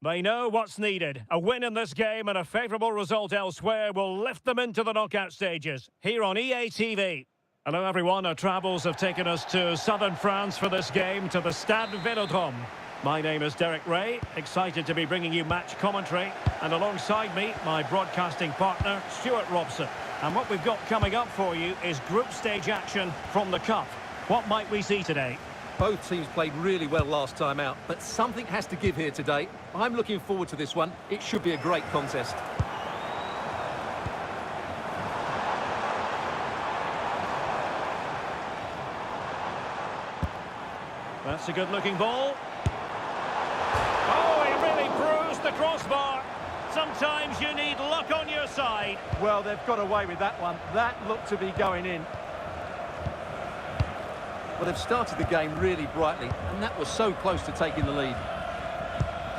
They know what's needed. A win in this game and a favourable result elsewhere will lift them into the knockout stages. Here on EA TV. Hello everyone, our travels have taken us to southern France for this game, to the Stade Vélodrome. My name is Derek Ray, excited to be bringing you match commentary. And alongside me, my broadcasting partner, Stuart Robson. And what we've got coming up for you is group stage action from the Cup. What might we see today? Both teams played really well last time out, but something has to give here today. I'm looking forward to this one. It should be a great contest. That's a good-looking ball. Oh, he really bruised the crossbar. Sometimes you need luck on your side. Well, they've got away with that one. That looked to be going in. Well, they've started the game really brightly, and that was so close to taking the lead.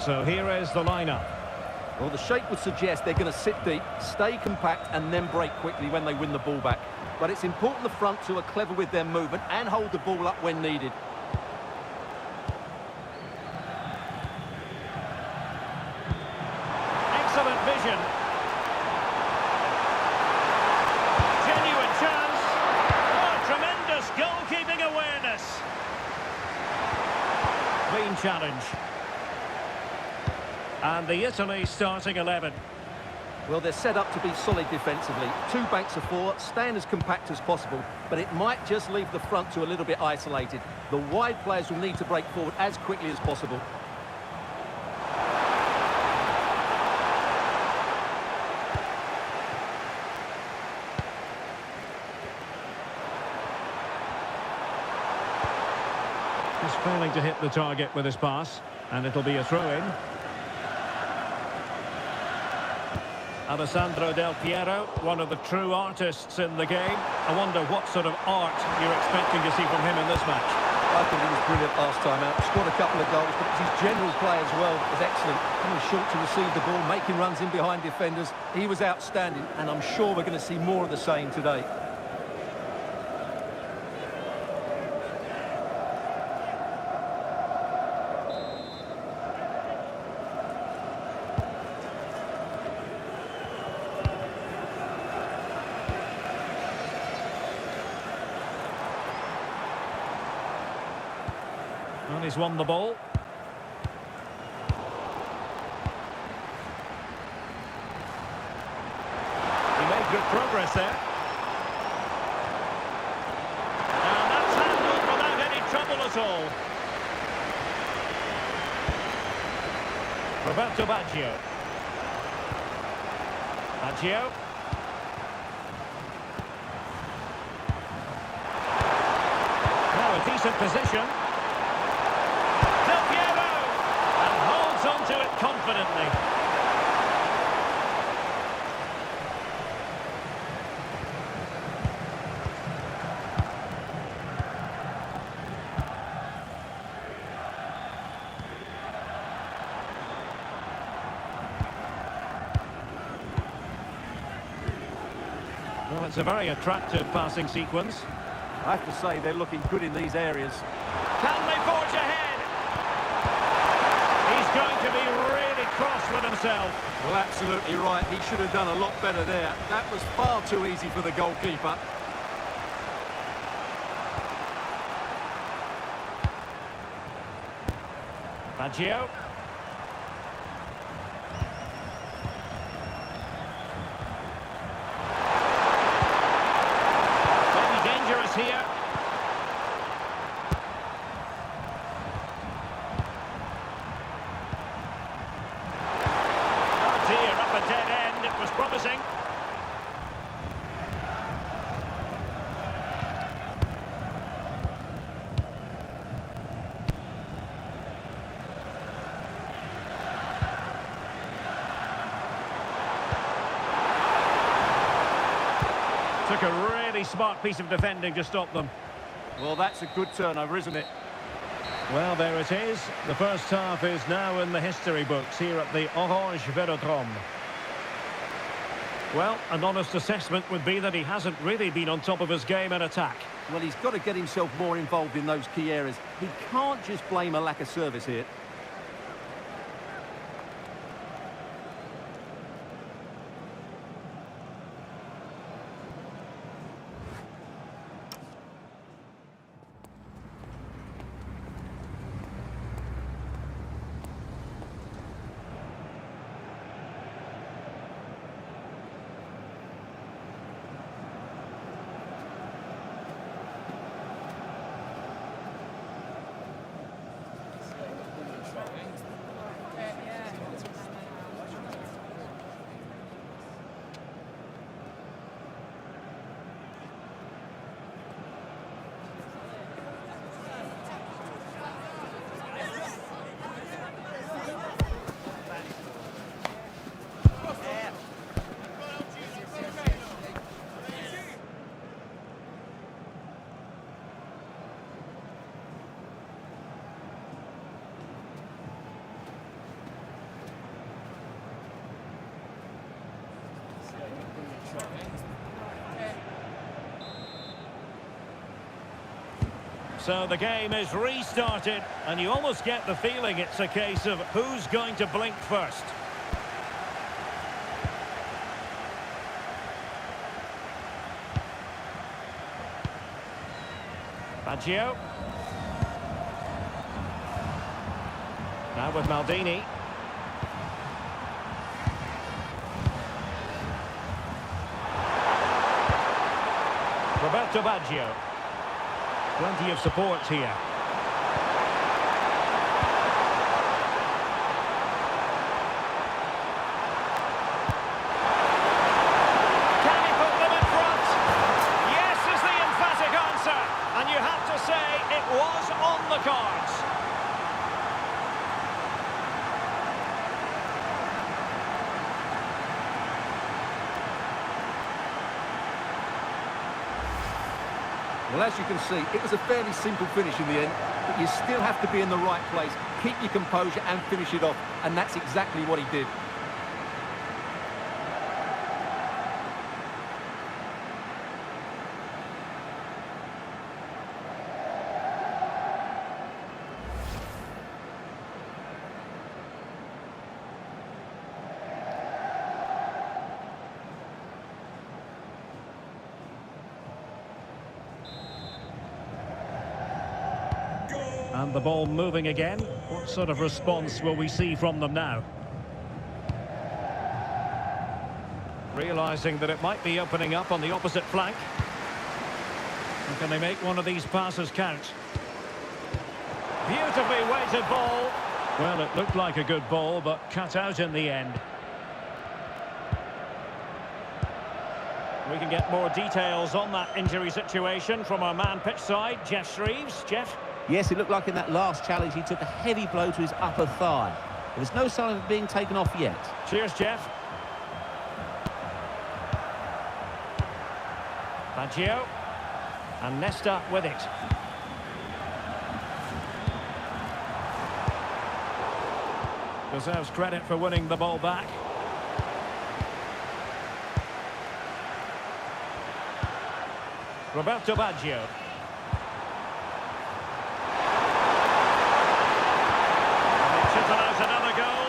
So here is the lineup. Well, the shape would suggest they're going to sit deep, stay compact, and then break quickly when they win the ball back. But it's important the front two are clever with their movement and hold the ball up when needed. Excellent vision. Genuine chance. Oh, tremendous goalkeeping awareness. Clean challenge. And the Italy starting 11. Well, they're set up to be solid defensively. Two banks of four, staying as compact as possible, but it might just leave the front two a little bit isolated. The wide players will need to break forward as quickly as possible. He's failing to hit the target with his pass, and it'll be a throw-in. Alessandro Del Piero, one of the true artists in the game. I wonder what sort of art you're expecting to see from him in this match. I think he was brilliant last time out. Scored a couple of goals, but his general play as well was excellent. Coming short to receive the ball, making runs in behind defenders. He was outstanding, and I'm sure we're going to see more of the same today. And he's won the ball. He made good progress there. And that's handled without any trouble at all. Roberto Baggio. Baggio. Now a decent position. Onto it confidently. Well, it's a very attractive passing sequence. I have to say, they're looking good in these areas. Can they forge ahead? He's going to be really cross with himself. Well, absolutely right. He should have done a lot better there. That was far too easy for the goalkeeper. Baggio. Maybe dangerous here. Up a dead end, it was promising. Took a really smart piece of defending to stop them. Well, that's a good turnover, isn't it? Well, there it is. The first half is now in the history books here at the Orange Vélodrome. Well, an honest assessment would be that he hasn't really been on top of his game in attack. Well, he's got to get himself more involved in those key areas. He can't just blame a lack of service here. So the game is restarted, and you almost get the feeling it's a case of who's going to blink first. Baggio. Now with Maldini. Roberto Baggio. Plenty of support here. Can he put them in front? Yes is the emphatic answer. And you have to say it was on the cards. Well, as you can see, it was a fairly simple finish in the end, but you still have to be in the right place, keep your composure and finish it off, and that's exactly what he did. And the ball moving again. What sort of response will we see from them now? Realising that it might be opening up on the opposite flank. And can they make one of these passes count? Beautifully weighted ball. Well, it looked like a good ball, but cut out in the end. We can get more details on that injury situation from our man pitch side, Jeff Shreves. Jeff? Yes, it looked like in that last challenge he took a heavy blow to his upper thigh. But there's no sign of it being taken off yet. Cheers, Jeff. Baggio. And Nesta with it. Deserves credit for winning the ball back. Roberto Baggio. Another goal.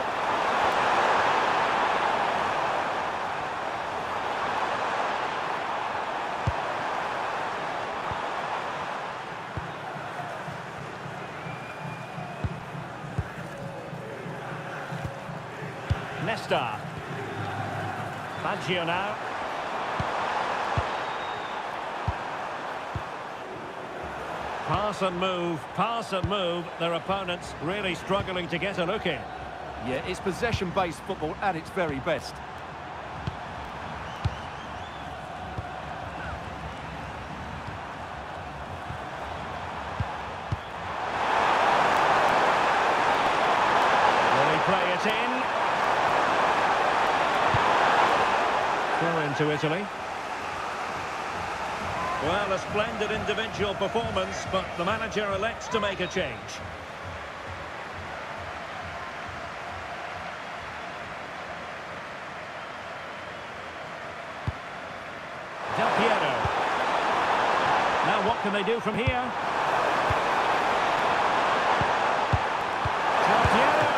Nesta. Baggio now. Pass and move. Their opponents really struggling to get a look in. Yeah, it's possession-based football at its very best. Will he play it in? Throw into Italy. Well, a splendid individual performance, but the manager elects to make a change. Del Piero. Now what can they do from here? Del Piero.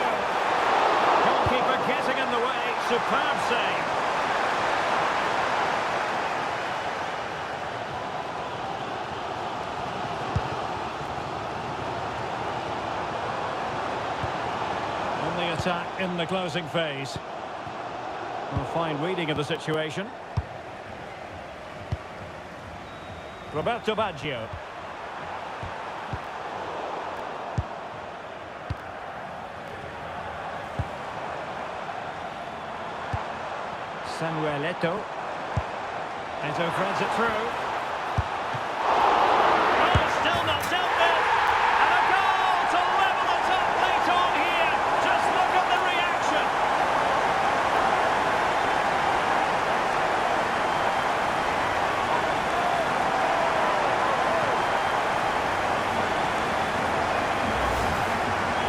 Goalkeeper getting in the way. Superb save. Attack in the closing phase. A fine reading of the situation. Roberto Baggio. Samuel Eto'o. Eto'o threads it through. Oh, still not dealt with. And a goal to level it up late on here. Just look at the reaction.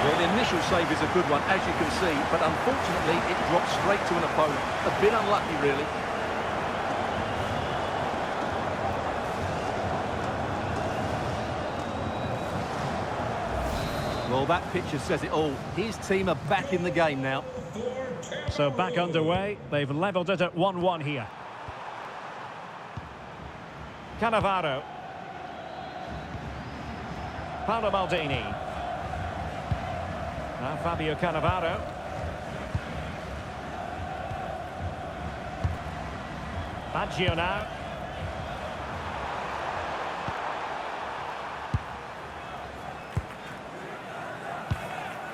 Well, the initial save is a good one, as you can see, but unfortunately it dropped straight to an opponent. A bit unlucky, really. Well, that picture says it all. His team are back in the game now. So back underway. They've levelled it at 1-1 here. Cannavaro. Paolo Maldini. Now Fabio Cannavaro. Baggio now.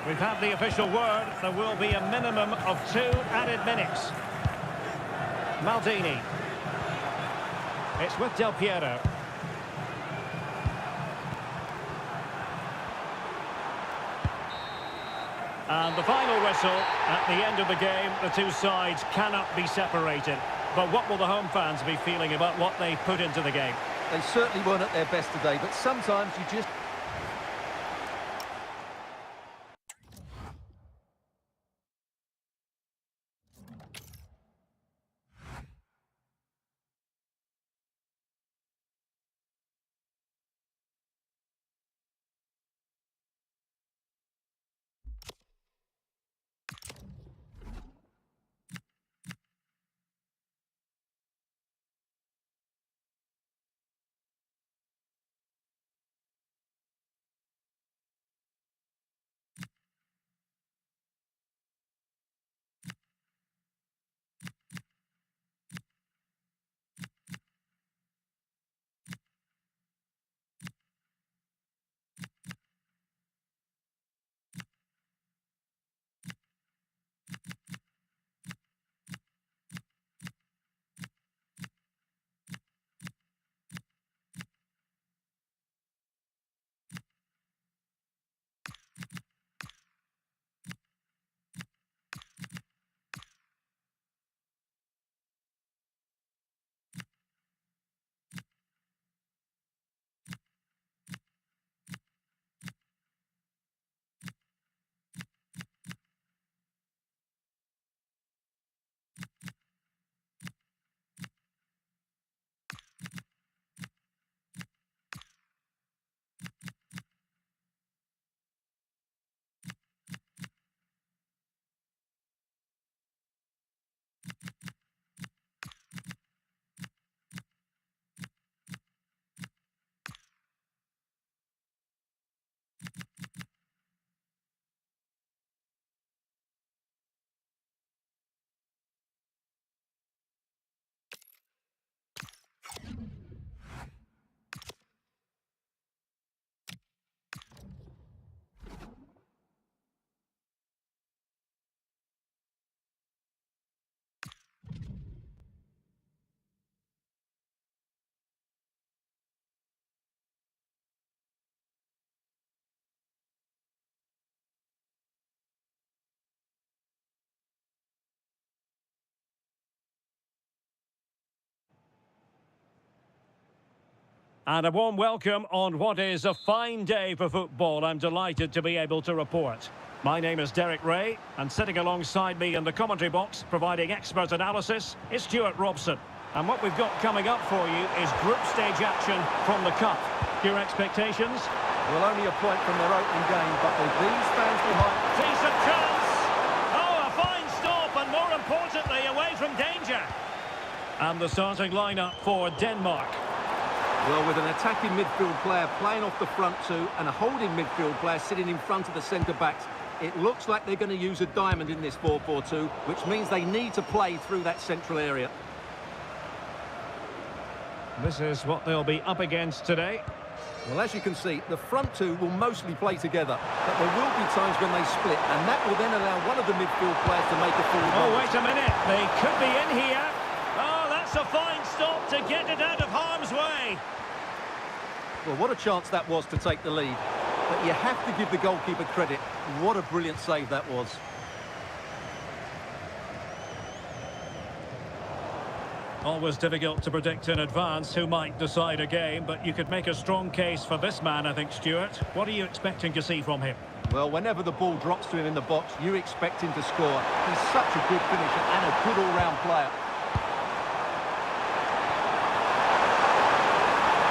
We've had the official word. There will be a minimum of 2 added minutes. Maldini. It's with Del Piero. And the final whistle at the end of the game. The two sides cannot be separated. But what will the home fans be feeling about what they put into the game? They certainly weren't at their best today, but sometimes you just... And a warm welcome on what is a fine day for football. I'm delighted to be able to report. My name is Derek Ray, and sitting alongside me in the commentary box, providing expert analysis, is Stuart Robson. And what we've got coming up for you is group stage action from the Cup. Your expectations? Well, only a point from their opening game, but with these fans behind... Decent chance! Oh, a fine stop, and more importantly, away from danger. And the starting lineup for Denmark. Well, with an attacking midfield player playing off the front two and a holding midfield player sitting in front of the centre-backs, it looks like they're going to use a diamond in this 4-4-2, which means they need to play through that central area. This is what they'll be up against today. Well, as you can see, the front two will mostly play together, but there will be times when they split, and that will then allow one of the midfield players to make a forward Oh, run. wait a minute. They could be in here. Oh, that's a fine stop to get it out of harm's way. Well, what a chance that was to take the lead. But you have to give the goalkeeper credit. What a brilliant save that was. Always difficult to predict in advance who might decide a game, but you could make a strong case for this man, I think, Stuart. What are you expecting to see from him? Well, whenever the ball drops to him in the box, you expect him to score. He's such a good finisher and a good all-round player.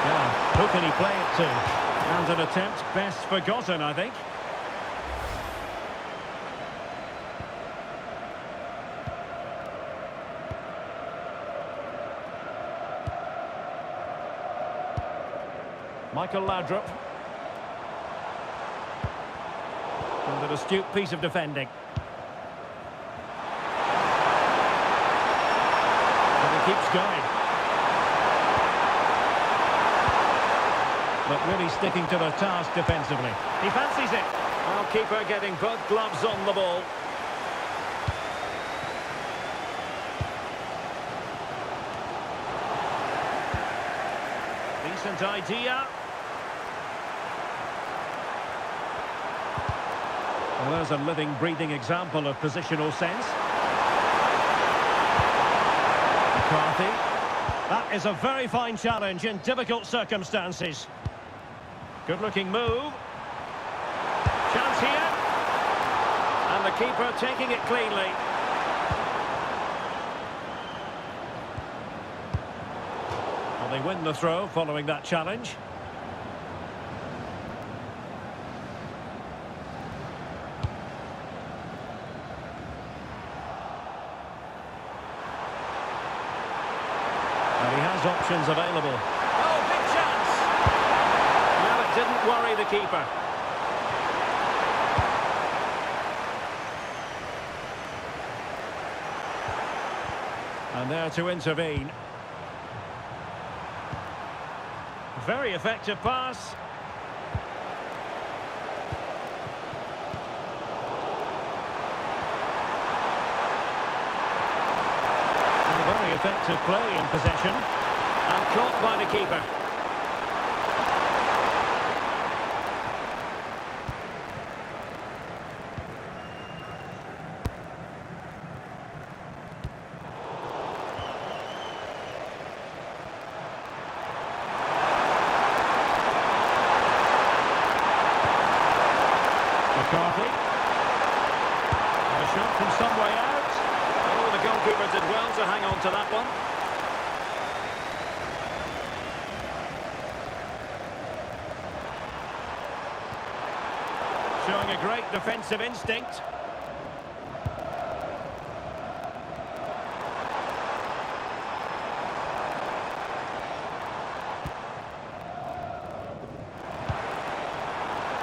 Yeah, who can he play it to? And an attempt best forgotten, I think. Michael Laudrup. And an astute piece of defending. And he keeps going. But really sticking to the task defensively. He fancies it. Well, keeper getting both gloves on the ball. Decent idea. Well, there's a living, breathing example of positional sense. McCarthy. That is a very fine challenge in difficult circumstances. Good-looking move. Chance here. And the keeper taking it cleanly. Well, they win the throw following that challenge. And he has options available. Oh, big chance! Well, it didn't worry the keeper. And there to intervene. Very effective pass. And a very effective play in possession. And caught by the keeper. McCarthy. And a shot from some way out. Oh, the goalkeeper did well to hang on to that one. Showing a great defensive instinct.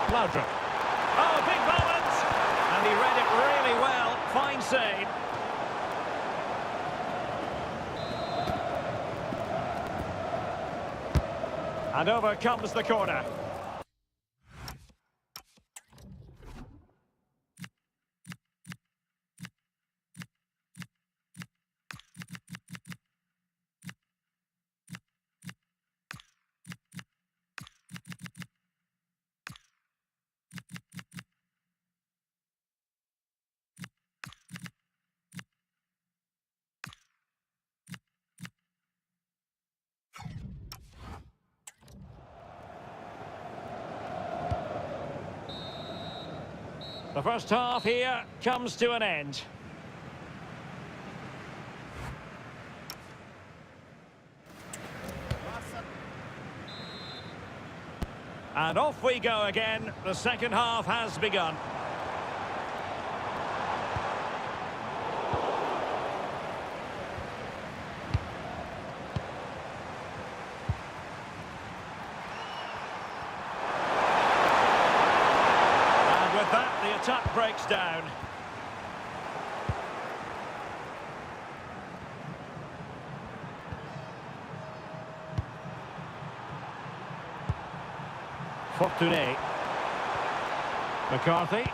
Laudrup. Oh, big moment! And he read it really well. Fine save. And over comes the corner. The first half here comes to an end. And off we go again. The second half has begun. The attack breaks down. Fortuné. McCarthy.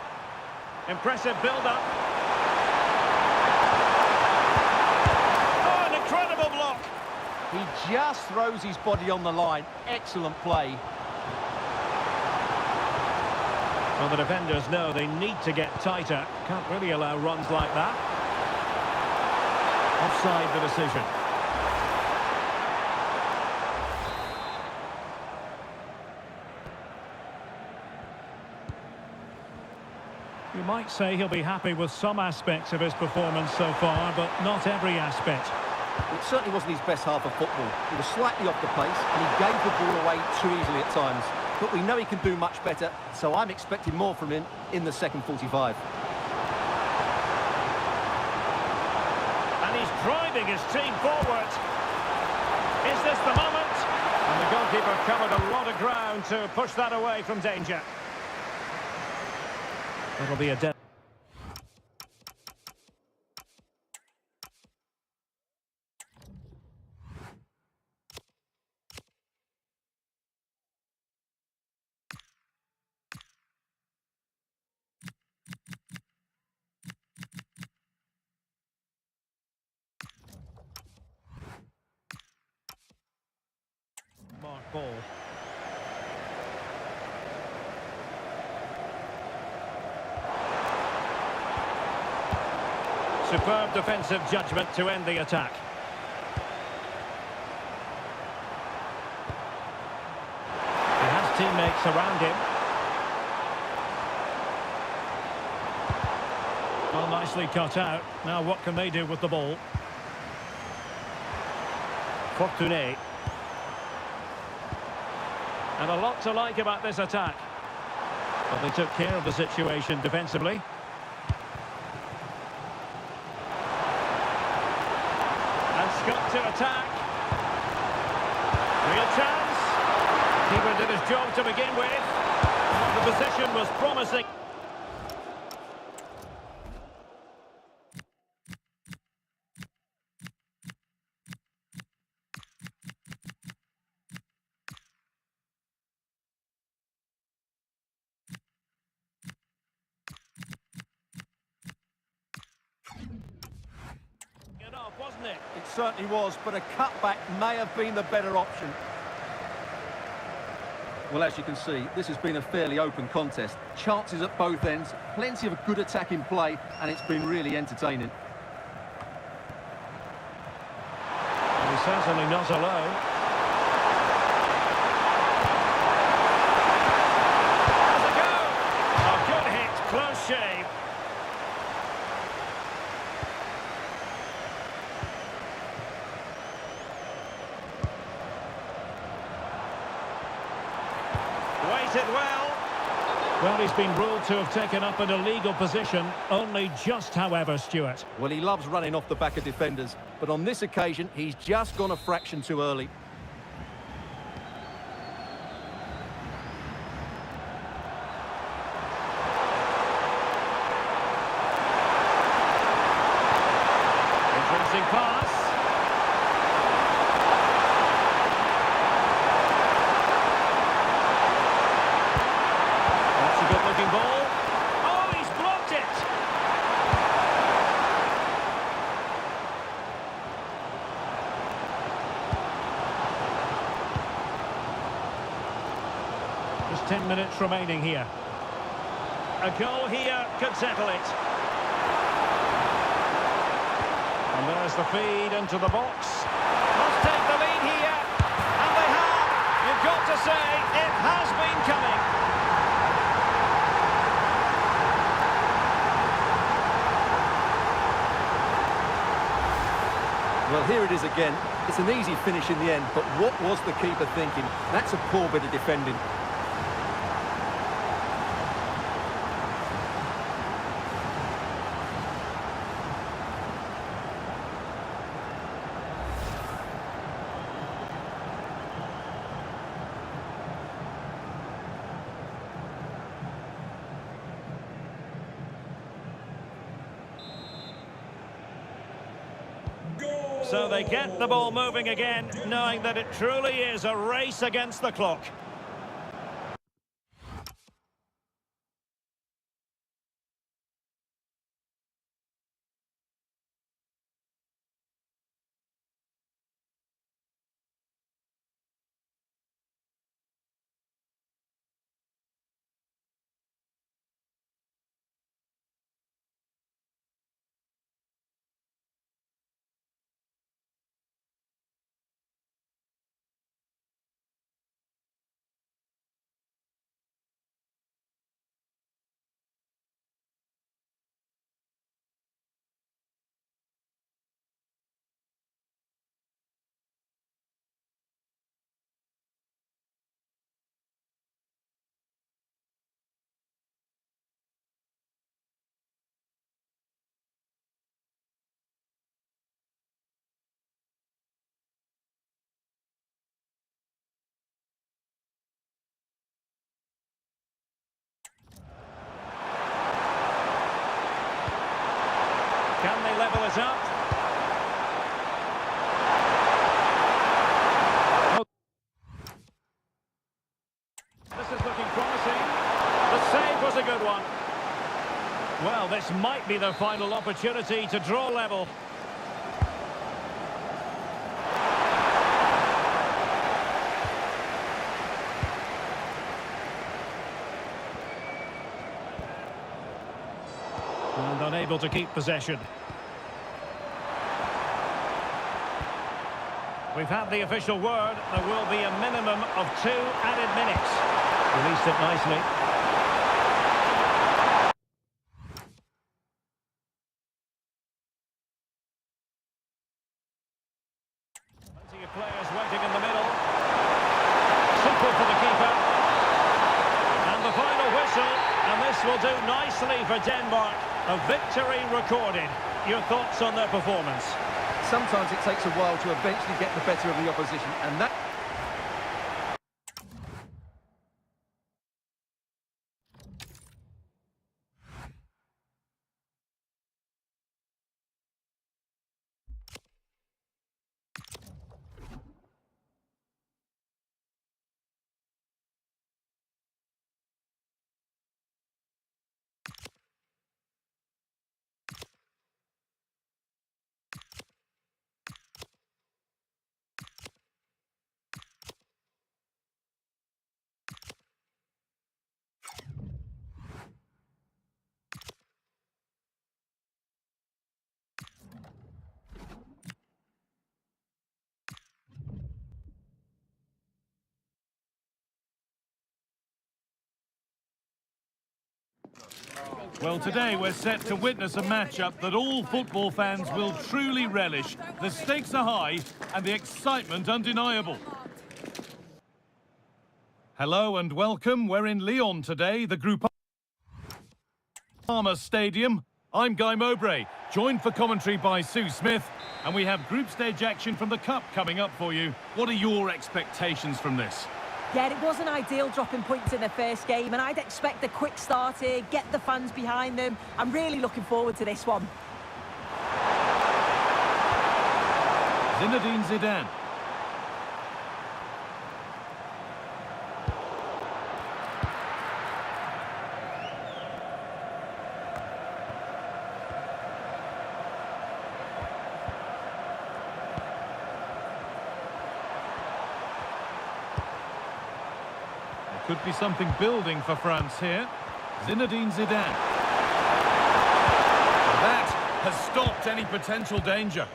Impressive build-up. Oh, an incredible block. He just throws his body on the line. Excellent play. Well, the defenders know they need to get tighter. Can't really allow runs like that. Offside the decision. You might say he'll be happy with some aspects of his performance so far, but not every aspect. It certainly wasn't his best half of football. He was slightly off the pace and he gave the ball away too easily at times. But we know he can do much better, so I'm expecting more from him in the second 45. And he's driving his team forward. Is this the moment? And the goalkeeper covered a lot of ground to push that away from danger. That'll be a dead. Mark ball. Superb defensive judgment to end the attack. He has teammates around him. Well, nicely cut out. Now what can they do with the ball? Fortuné. And a lot to like about this attack. But they took care of the situation defensively. And Scott to attack. Real chance. Keeper did his job to begin with. The position was promising. Off, wasn't it? It certainly was, but a cutback may have been the better option. Well, as you can see, this has been a fairly open contest. Chances at both ends, plenty of good attacking play, and it's been really entertaining. And he's certainly not alone. Has a go! A good hit, close shave. Waited well. Well, he's been ruled to have taken up an illegal position, only just, however, Stuart. Well, he loves running off the back of defenders, but on this occasion, he's just gone a fraction too early. Interesting pass. Good-looking ball. Oh, he's blocked it! Just 10 minutes remaining here. A goal here could settle it. And there's the feed into the box. Must take the lead here. And they have. You've got to say, it has been coming. Well, here it is again. It's an easy finish in the end, but what was the keeper thinking? That's a poor bit of defending. So they get the ball moving again, knowing that it truly is a race against the clock. level it up. This is looking promising. The save was a good one. Well, this might be the final opportunity to draw level. And unable to keep possession. We've had the official word. There will be a minimum of 2 added minutes. Released it nicely. Plenty of players waiting in the middle. Simple for the keeper. And the final whistle. And this will do nicely for Denmark. A victory recorded. Your thoughts on their performance? Sometimes it takes a while to eventually get the better of the opposition, and that... Well, today we're set to witness a matchup that all football fans will truly relish. The stakes are high and the excitement undeniable. Hello and welcome. We're in Lyon today, the Groupama Stadium. I'm Guy Mowbray, joined for commentary by Sue Smith, and we have group stage action from the Cup coming up for you. What are your expectations from this? Yeah, it wasn't ideal dropping points in their first game, and I'd expect a quick start here, get the fans behind them. I'm really looking forward to this one. Zinedine Zidane. Could be something building for France here. Zinedine Zidane. That has stopped any potential danger.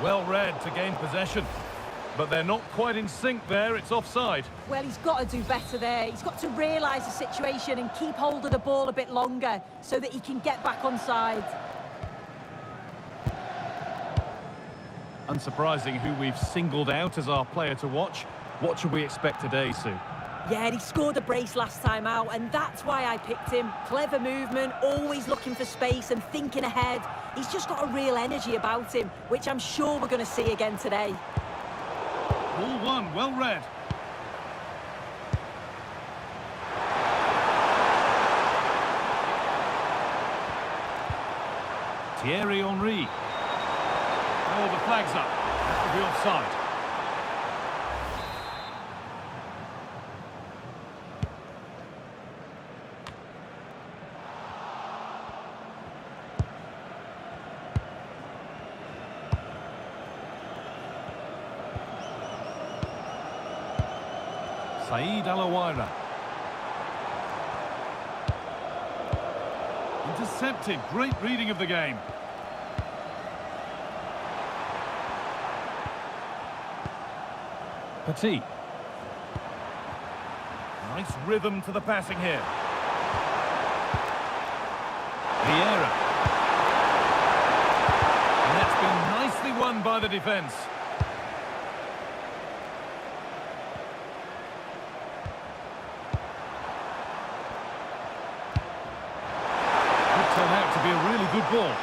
Well read to gain possession. But they're not quite in sync there, it's offside. Well, he's got to do better there. He's got to realise the situation and keep hold of the ball a bit longer so that he can get back on side. Unsurprising who we've singled out as our player to watch. What should we expect today, Sue? Yeah, he scored a brace last time out, and that's why I picked him. Clever movement, always looking for space and thinking ahead. He's just got a real energy about him, which I'm sure we're going to see again today. Ball one, well read. Thierry Henry. Oh, the flag's up. That will be offside. Saïd Alaouira. Intercepted. Great reading of the game. Petit. Nice rhythm to the passing here. Vieira. And that's been nicely won by the defence. Could turn out to be a really good ball.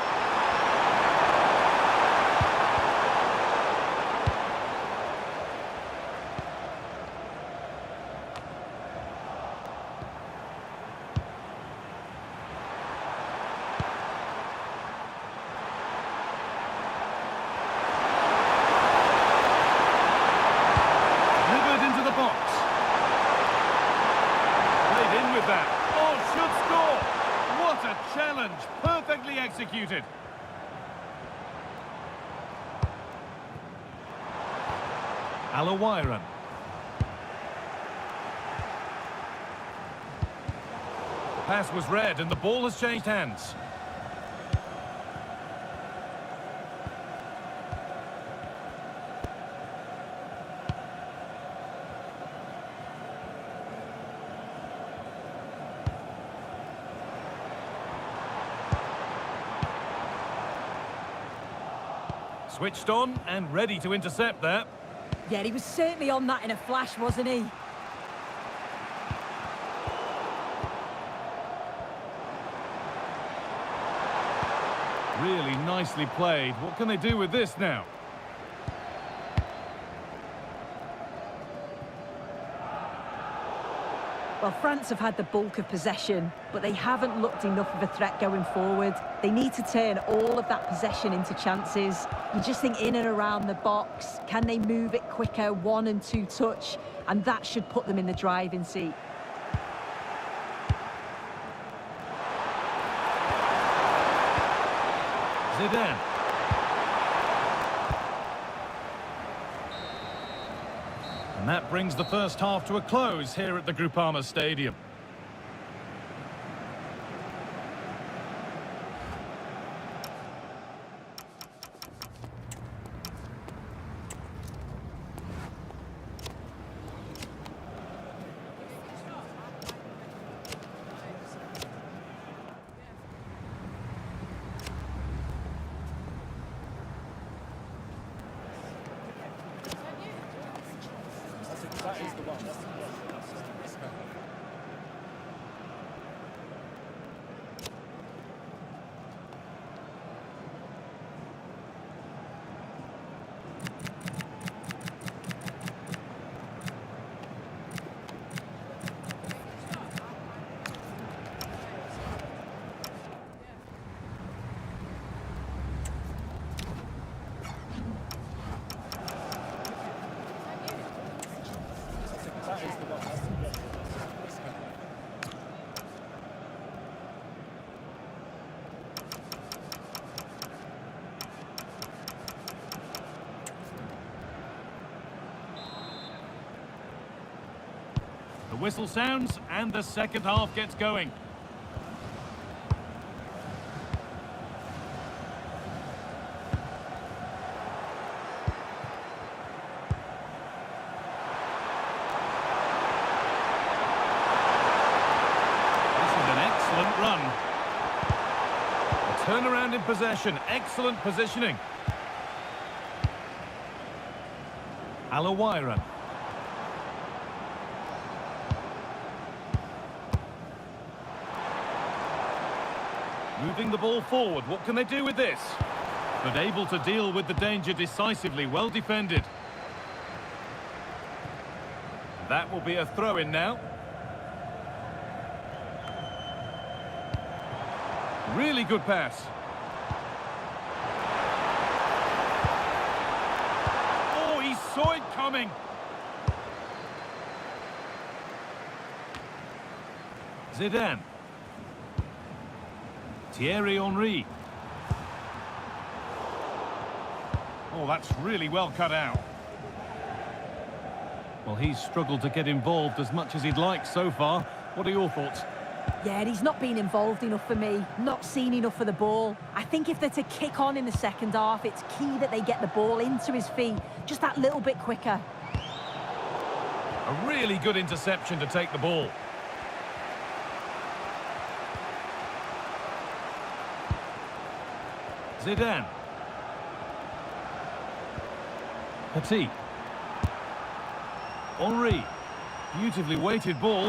sorted. Alawiran. The pass was read and the ball has changed hands. Switched on and ready to intercept that. Yeah, he was certainly on that in a flash, wasn't he? Really nicely played. What can they do with this now? Well, France have had the bulk of possession, but they haven't looked enough of a threat going forward. They need to turn all of that possession into chances. You just think in and around the box, can they move it quicker, 1 and 2 touch? And that should put them in the driving seat. Zidane. And that brings the first half to a close here at the Groupama Stadium. The whistle sounds and the second half gets going. This is an excellent run. A turnaround in possession, excellent positioning. Alawiran. Moving the ball forward, what can they do with this? But able to deal with the danger decisively, well defended. That will be a throw-in now. Really good pass. Oh, he saw it coming. Zidane. Thierry Henry. Oh, that's really well cut out. Well, he's struggled to get involved as much as he'd like so far. What are your thoughts? Yeah, he's not been involved enough for me, not seen enough for the ball. I think if they're to kick on in the second half, it's key that they get the ball into his feet just that little bit quicker. A really good interception to take the ball. Zidane. Petit. Henry. Beautifully weighted ball.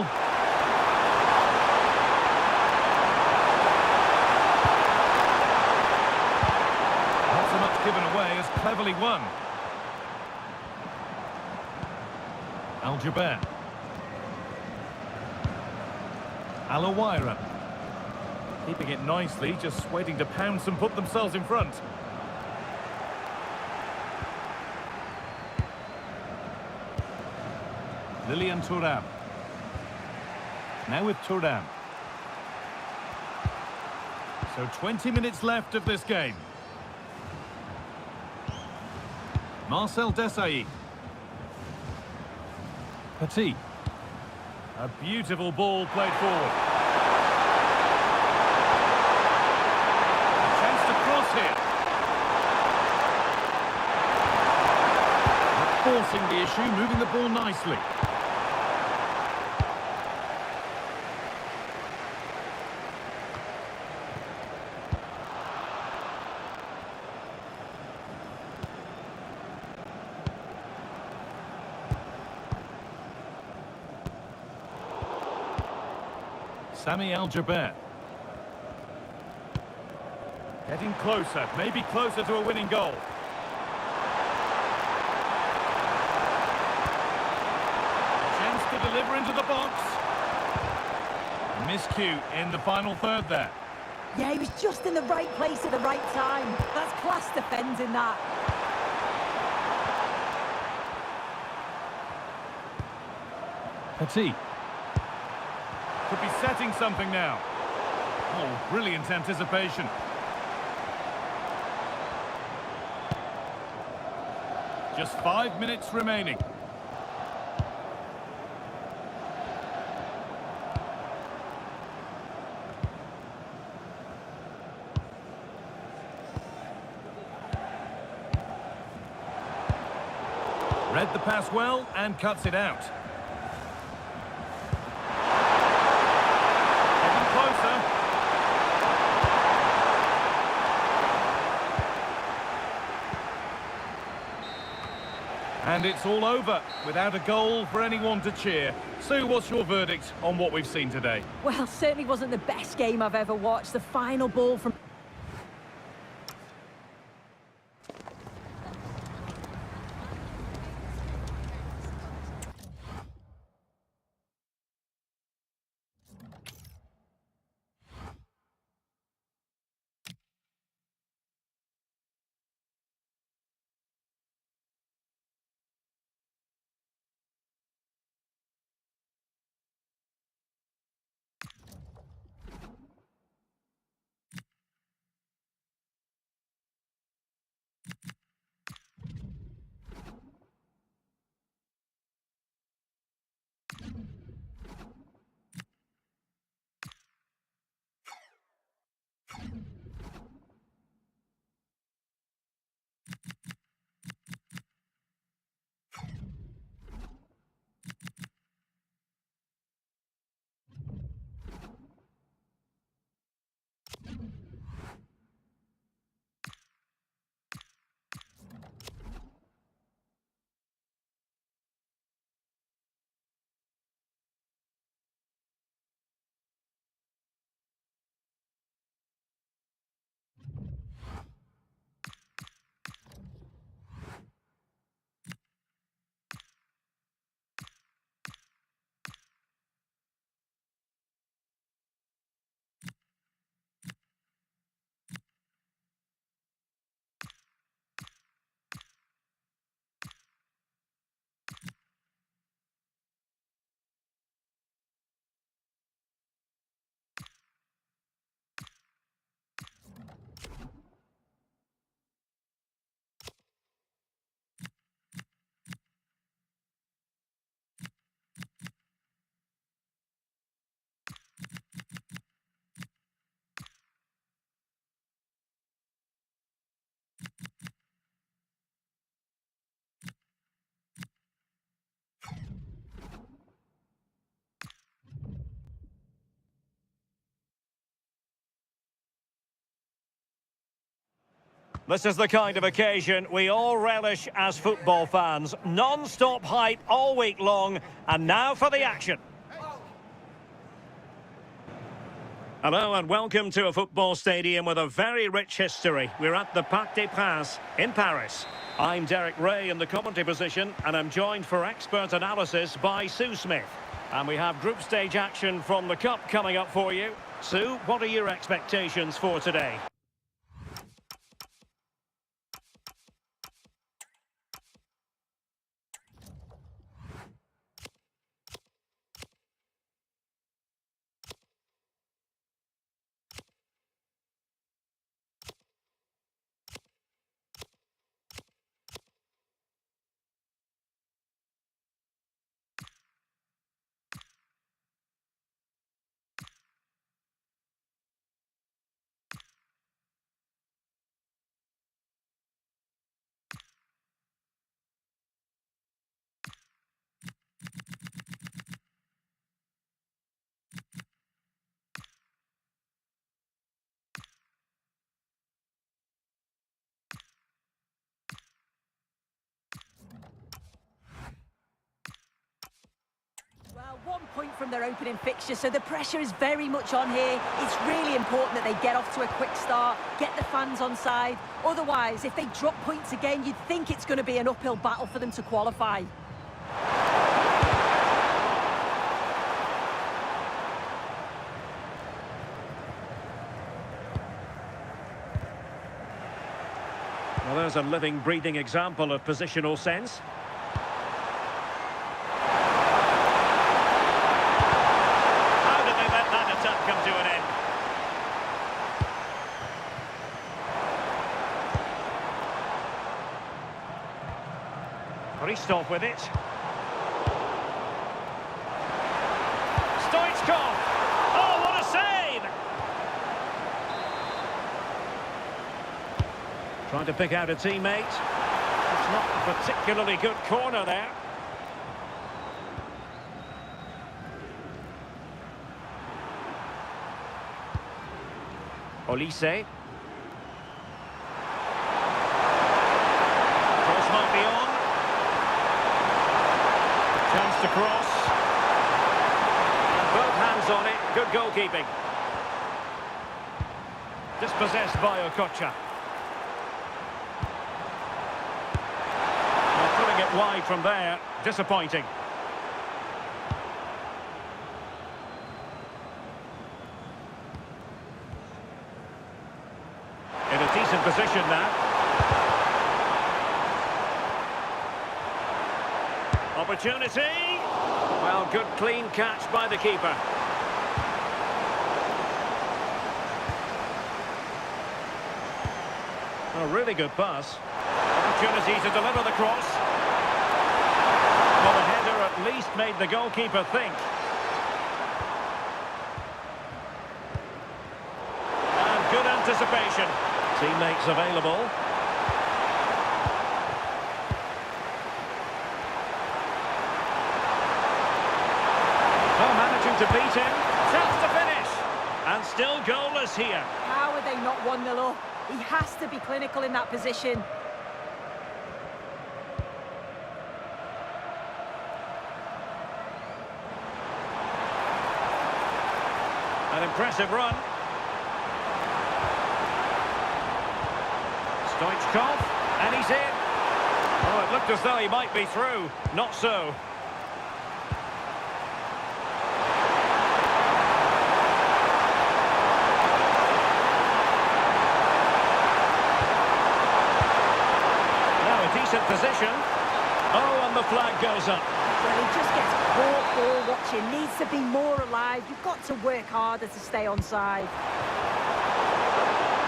Not so much given away as cleverly won. Al-Jaber. Alawiran. Keeping it nicely, just waiting to pounce and put themselves in front. Lilian Thuram. Now with Thuram. So 20 minutes left of this game. Marcel Desailly. Petit. A beautiful ball played forward. A chance to cross here. Not forcing the issue, moving the ball nicely. Sami Al-Jaber. Getting closer, maybe closer to a winning goal. Chance to deliver into the box. Miscue in the final third there. Yeah, he was just in the right place at the right time. That's class defending, that. Petit. Could be setting something now. Oh, brilliant anticipation. Just 5 minutes remaining. Read the pass well and cuts it out. And it's all over, without a goal for anyone to cheer. Sue, what's your verdict on what we've seen today? Well, certainly wasn't the best game I've ever watched. The final ball from... This is the kind of occasion we all relish as football fans. Non-stop hype all week long, and now for the action. Hello and welcome to a football stadium with a very rich history. We're at the Parc des Princes in Paris. I'm Derek Ray in the commentary position, and I'm joined for expert analysis by Sue Smith. And we have group stage action from the Cup coming up for you. Sue, what are your expectations for today? from their opening fixture, so the pressure is very much on here. It's really important that they get off to a quick start, get the fans on side. Otherwise, if they drop points again, you'd think it's going to be an uphill battle for them to qualify. Well, there's a living, breathing example of positional sense. How did they let that attack come to an end? Christoph with it. Stoichkov! Oh, what a save! Trying to pick out a teammate. It's not a particularly good corner there. Olise. Cross might be on. Chance to cross. And both hands on it. Good goalkeeping. Dispossessed by Okocha. Putting it wide from there. Disappointing. In a decent position now. Opportunity. Well, good clean catch by the keeper. A really good pass. Opportunity to deliver the cross. Well, the header at least made the goalkeeper think. And good anticipation. Teammates available. Oh, managing to beat him. Chance to finish. And still goalless here. How are they not 1-0 up? He has to be clinical in that position. An impressive run. Stoichkov, and he's in. Oh, it looked as though he might be through. Not so. Now a decent position. Oh, and the flag goes up. Well, he just gets caught ball watching. Needs to be more alive. You've got to work harder to stay on side.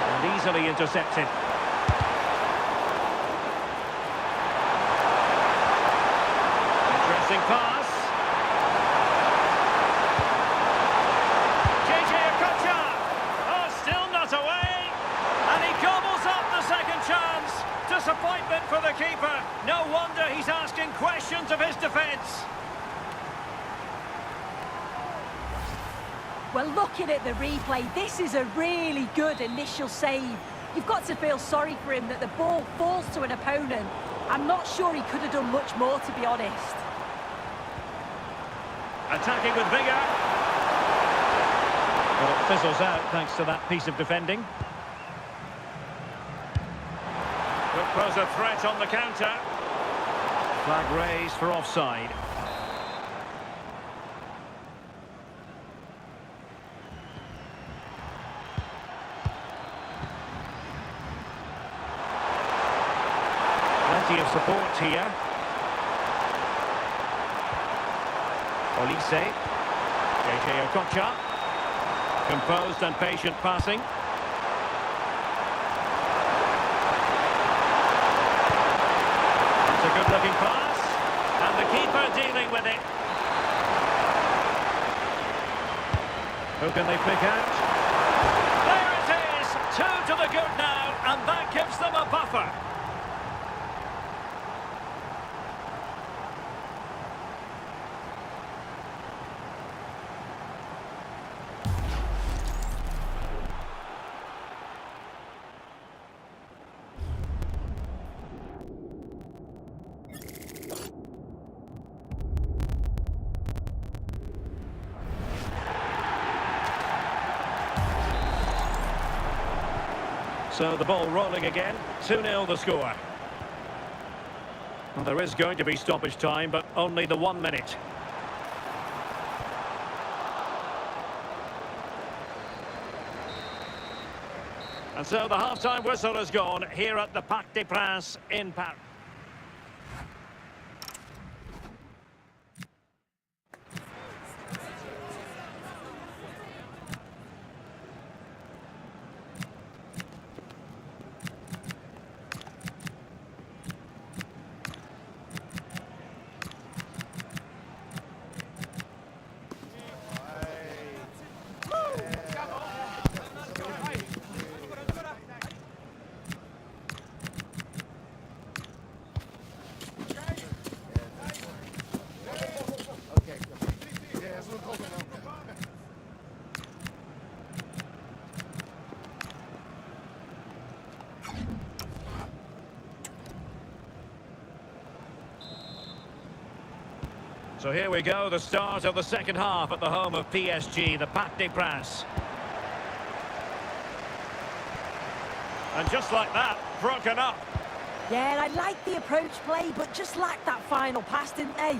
And easily intercepted. Interesting pass. JJ Okocha. Oh, still not away. And he gobbles up the second chance. Disappointment for the keeper. No wonder he's asking questions of his defence. Well, looking at the replay, this is a really good initial save. You've got to feel sorry for him that the ball falls to an opponent. I'm not sure he could have done much more, to be honest. Attacking with vigour. But it fizzles out thanks to that piece of defending. Could pose a threat on the counter. Flag raised for offside. Plenty of support here. Olise. JJ Okocha. Composed and patient passing. It's a good-looking pass. And the keeper dealing with it. Who can they pick out? There it is! 2 to the good now, and that gives them a buffer. So the ball rolling again. 2-0 the score. Well, there is going to be stoppage time, but only the 1 minute. And so the half-time whistle has gone here at the Parc des Princes in Paris. So here we go, the start of the second half at the home of PSG, the Parc des Princes. And just like that, broken up. Yeah, I like the approach play, but just lacked that final pass, didn't they?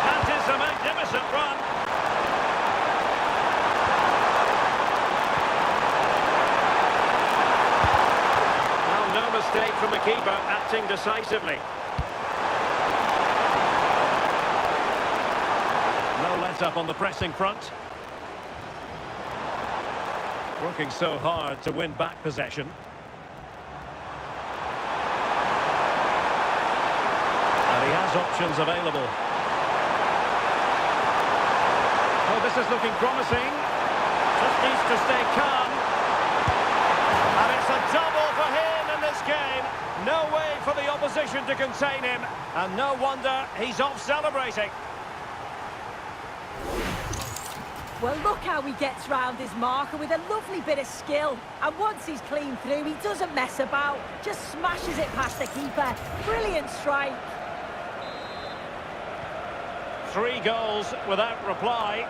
That is a magnificent run. Well, no mistake from the keeper, acting decisively. No let-up on the pressing front. Working so hard to win back possession. And he has options available. Oh, this is looking promising. Just needs to stay calm. And it's a double for him in this game. No way for the opposition to contain him. And no wonder he's off celebrating. Well, look how he gets round his marker with a lovely bit of skill. And once he's clean through, he doesn't mess about. Just smashes it past the keeper. Brilliant strike. 3 goals without reply.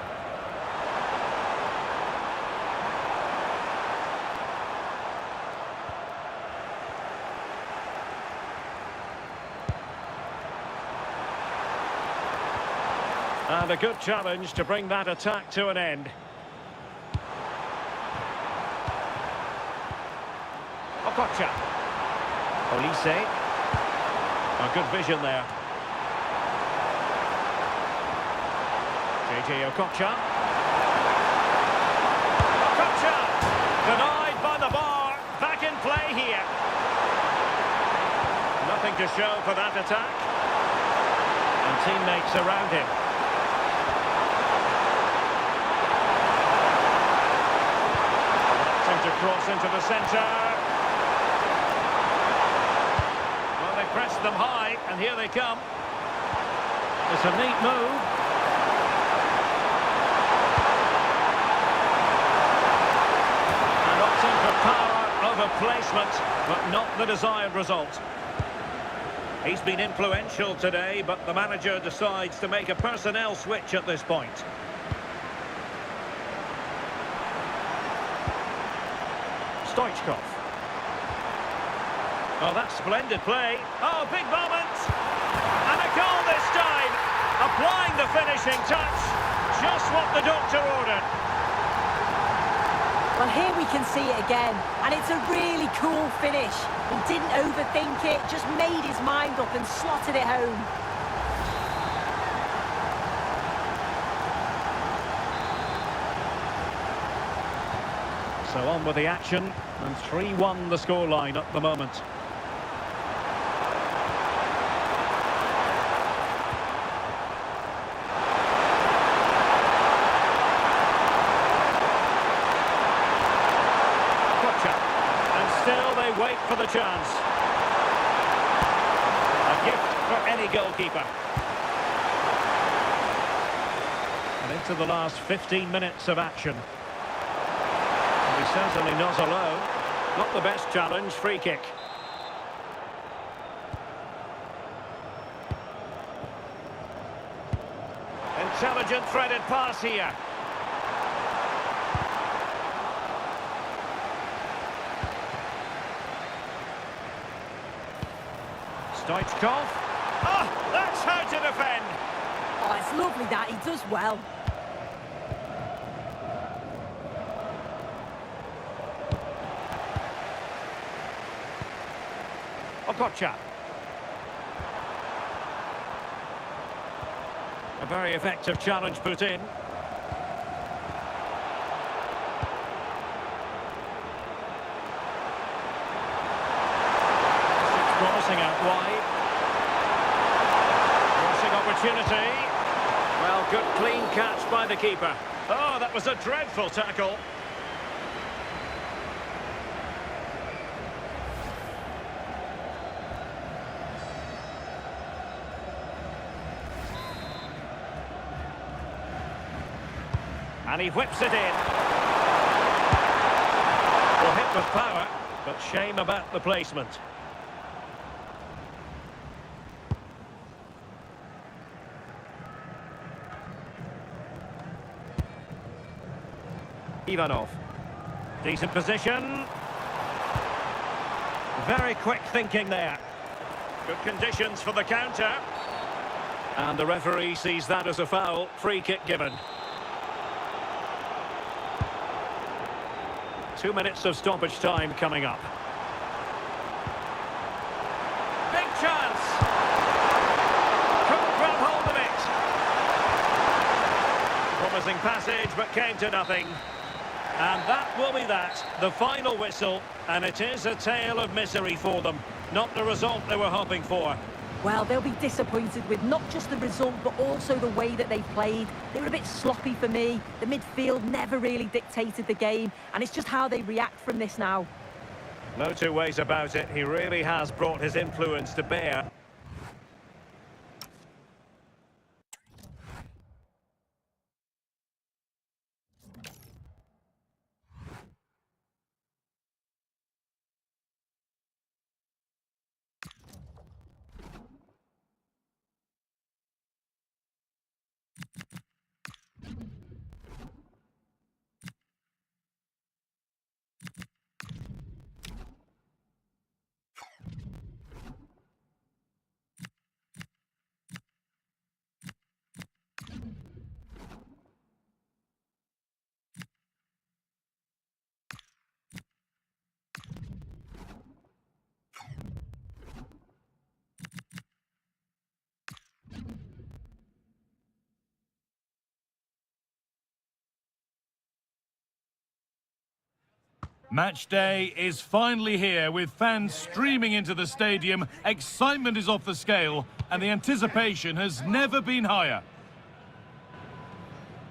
And a good challenge to bring that attack to an end. Okocha. Olise. A good vision there. JJ Okocha. Okocha! Denied by the bar. Back in play here. Nothing to show for that attack. And teammates around him. To cross into the centre. Well, they pressed them high, and here they come. It's a neat move. And opting for power over placement, but not the desired result. He's been influential today, but the manager decides to make a personnel switch at this point. Stoichkov. Oh, that's splendid play. Oh, big moment. And a goal this time. Applying the finishing touch. Just what the doctor ordered. Well, here we can see it again. And it's a really cool finish. He didn't overthink it, just made his mind up and slotted it home. So on with the action, and 3-1 the scoreline at the moment. Kocha. And still they wait for the chance. A gift for any goalkeeper. And into the last 15 minutes of action. He certainly not alone. Not the best challenge, free kick. Intelligent threaded pass here. Stoichkov. Oh, that's how to defend. Oh, it's lovely that. He does well. Okocha. A very effective challenge put in. It's crossing out wide. Crossing opportunity. Well, good clean catch by the keeper. Oh, that was a dreadful tackle. And he whips it in. Well, hit with power, but shame about the placement. Ivanov. Decent position. Very quick thinking there. Good conditions for the counter. And the referee sees that as a foul. Free kick given. 2 minutes of stoppage time coming up. Big chance! Couldn't grab hold of it. Promising passage, but came to nothing. And that will be that, the final whistle. And it is a tale of misery for them. Not the result they were hoping for. Well, they'll be disappointed with not just the result, but also the way that they've played. They were a bit sloppy for me. The midfield never really dictated the game, and it's just how they react from this now. No two ways about it. He really has brought his influence to bear. Match day is finally here with fans streaming into the stadium. Excitement is off the scale and the anticipation has never been higher.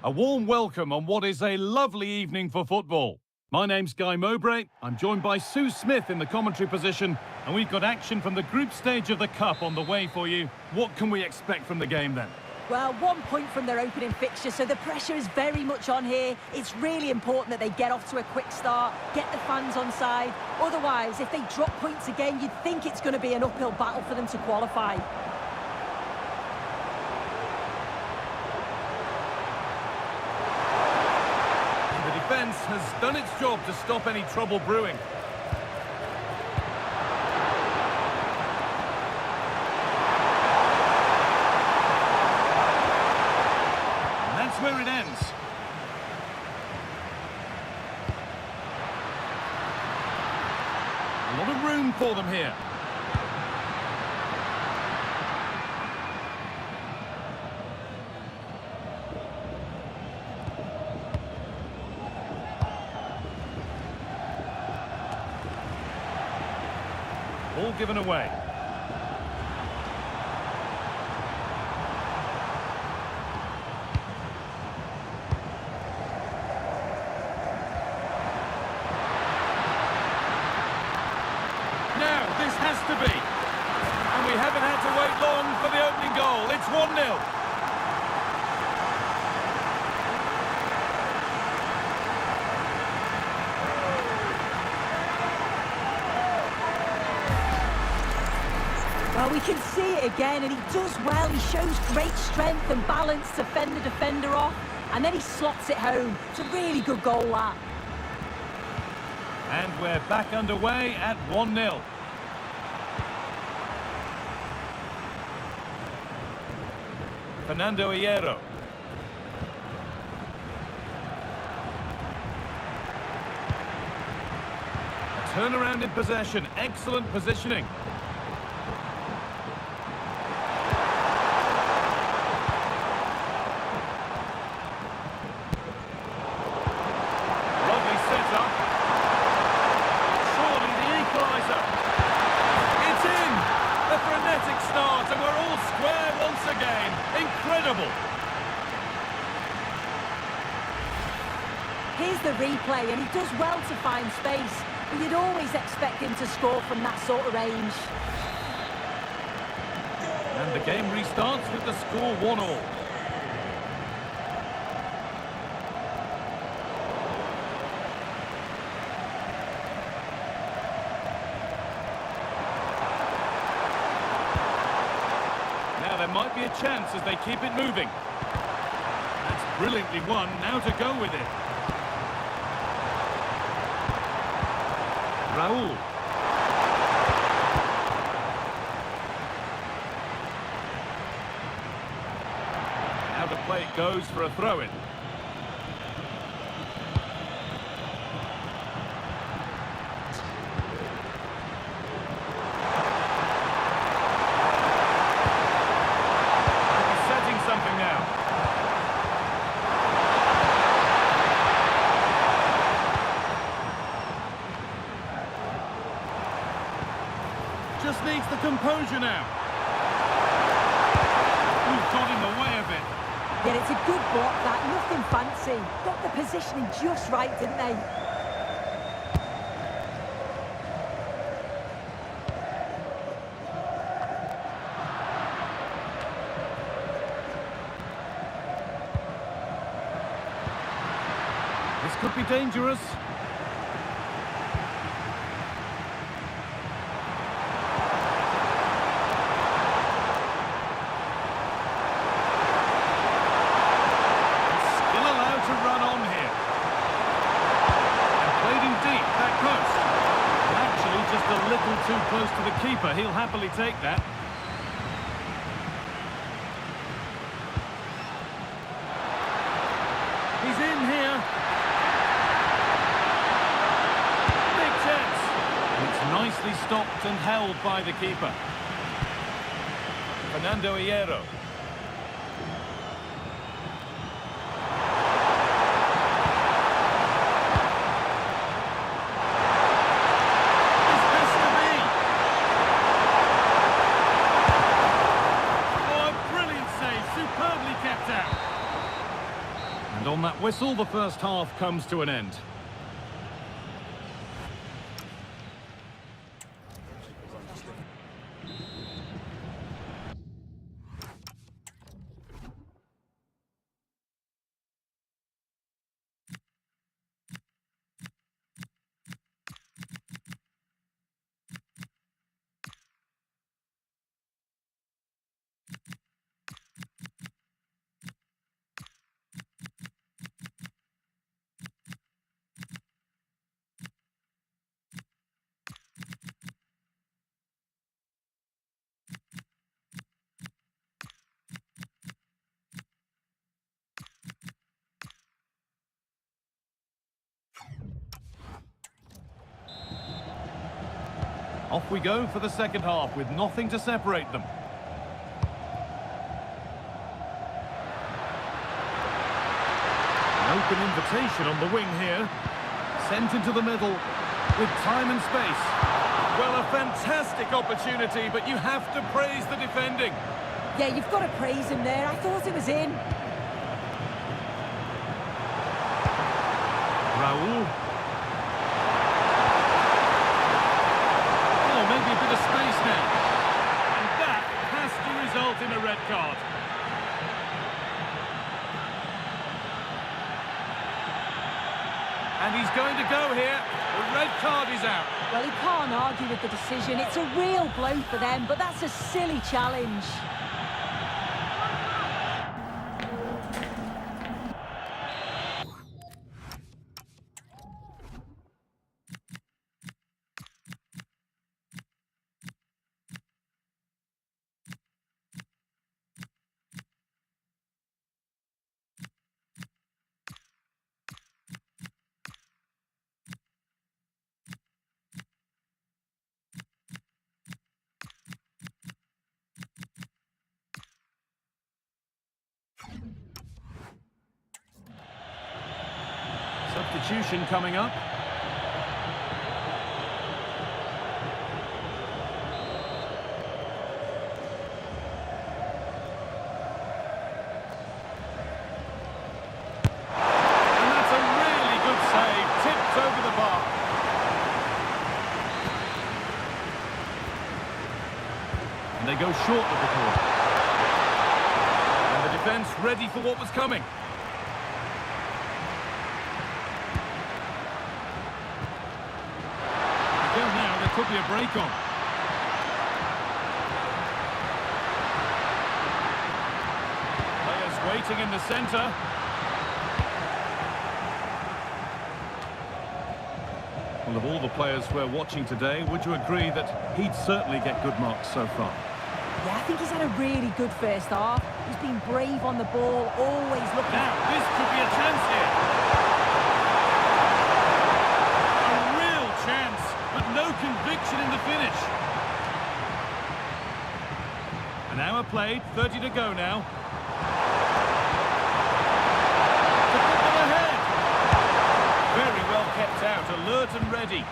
A warm welcome on what is a lovely evening for football. My name's Guy Mowbray. I'm joined by Sue Smith in the commentary position, and we've got action from the group stage of the Cup on the way for you. What can we expect from the game then? Well, 1 point from their opening fixture, so the pressure is very much on here. It's really important that they get off to a quick start, get the fans on side. Otherwise, if they drop points again, you'd think it's going to be an uphill battle for them to qualify. The defence has done its job to stop any trouble brewing. Where it ends. A lot of room for them here. Ball given away. This has to be. And we haven't had to wait long for the opening goal. It's 1-0. Well, we can see it again, and he does well. He shows great strength and balance to fend the defender off, and then he slots it home. It's a really good goal, that. And we're back underway at 1-0. Fernando Hierro. Turnaround in possession, excellent positioning. Lovely setup. Surely the equaliser. It's in! A frenetic start and we're all square once again. Incredible! Here's the replay, and he does well to find space. But you'd always expect him to score from that sort of range. And the game restarts with the score 1-1. Now there might be a chance as they keep it moving. That's brilliantly won, now to go with it. Raul. Now the play goes for a throw-in. He's setting something now. Just needs the composure now. Ooh, got in the way of it. Yeah, it's a good block, that. Nothing fancy. Got the positioning just right, didn't they? This could be dangerous. Too close to the keeper, he'll happily take that. He's in here. Big chance. It's nicely stopped and held by the keeper. Fernando Hierro. And on that whistle, the first half comes to an end. Off we go for the second half with nothing to separate them. An open invitation on the wing here. Sent into the middle with time and space. Well, a fantastic opportunity, but you have to praise the defending. Yeah, you've got to praise him there. I thought it was in. Raul. Maybe a bit of space now. And that has to result in a red card. And he's going to go here. The red card is out. Well, he can't argue with the decision. It's a real blow for them, but that's a silly challenge. substitution coming up. And that's a really good save, tipped over the bar. And they go short of the corner. And the defence ready for what was coming. Now there could be a break on. Players waiting in the centre. Well, of all the players we're watching today, would you agree that he'd certainly get good marks so far? Yeah, I think he's had a really good first half. He's been brave on the ball, always looking... Now, this could be a chance here. A real chance, but no conviction in the finish. An hour played, 30 to go now. To put them ahead. Very well kept out, alert and ready.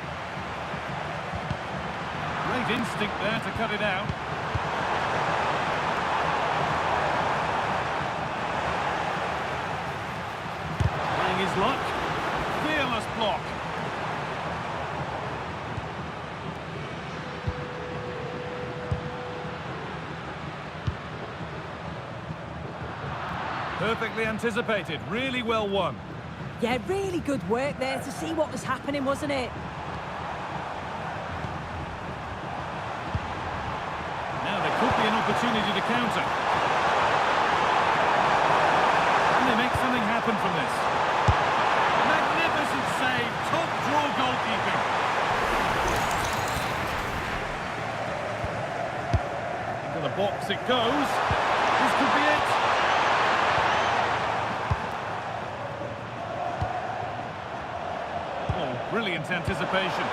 Great instinct there to cut it out. Trying his luck. Fearless block. Perfectly anticipated, really well won. Yeah, really good work there to see what was happening, wasn't it? Now there could be an opportunity to counter. Can they make something happen from this? Magnificent save, top draw goalkeeping. Into the box it goes. This could be it. Brilliant anticipation.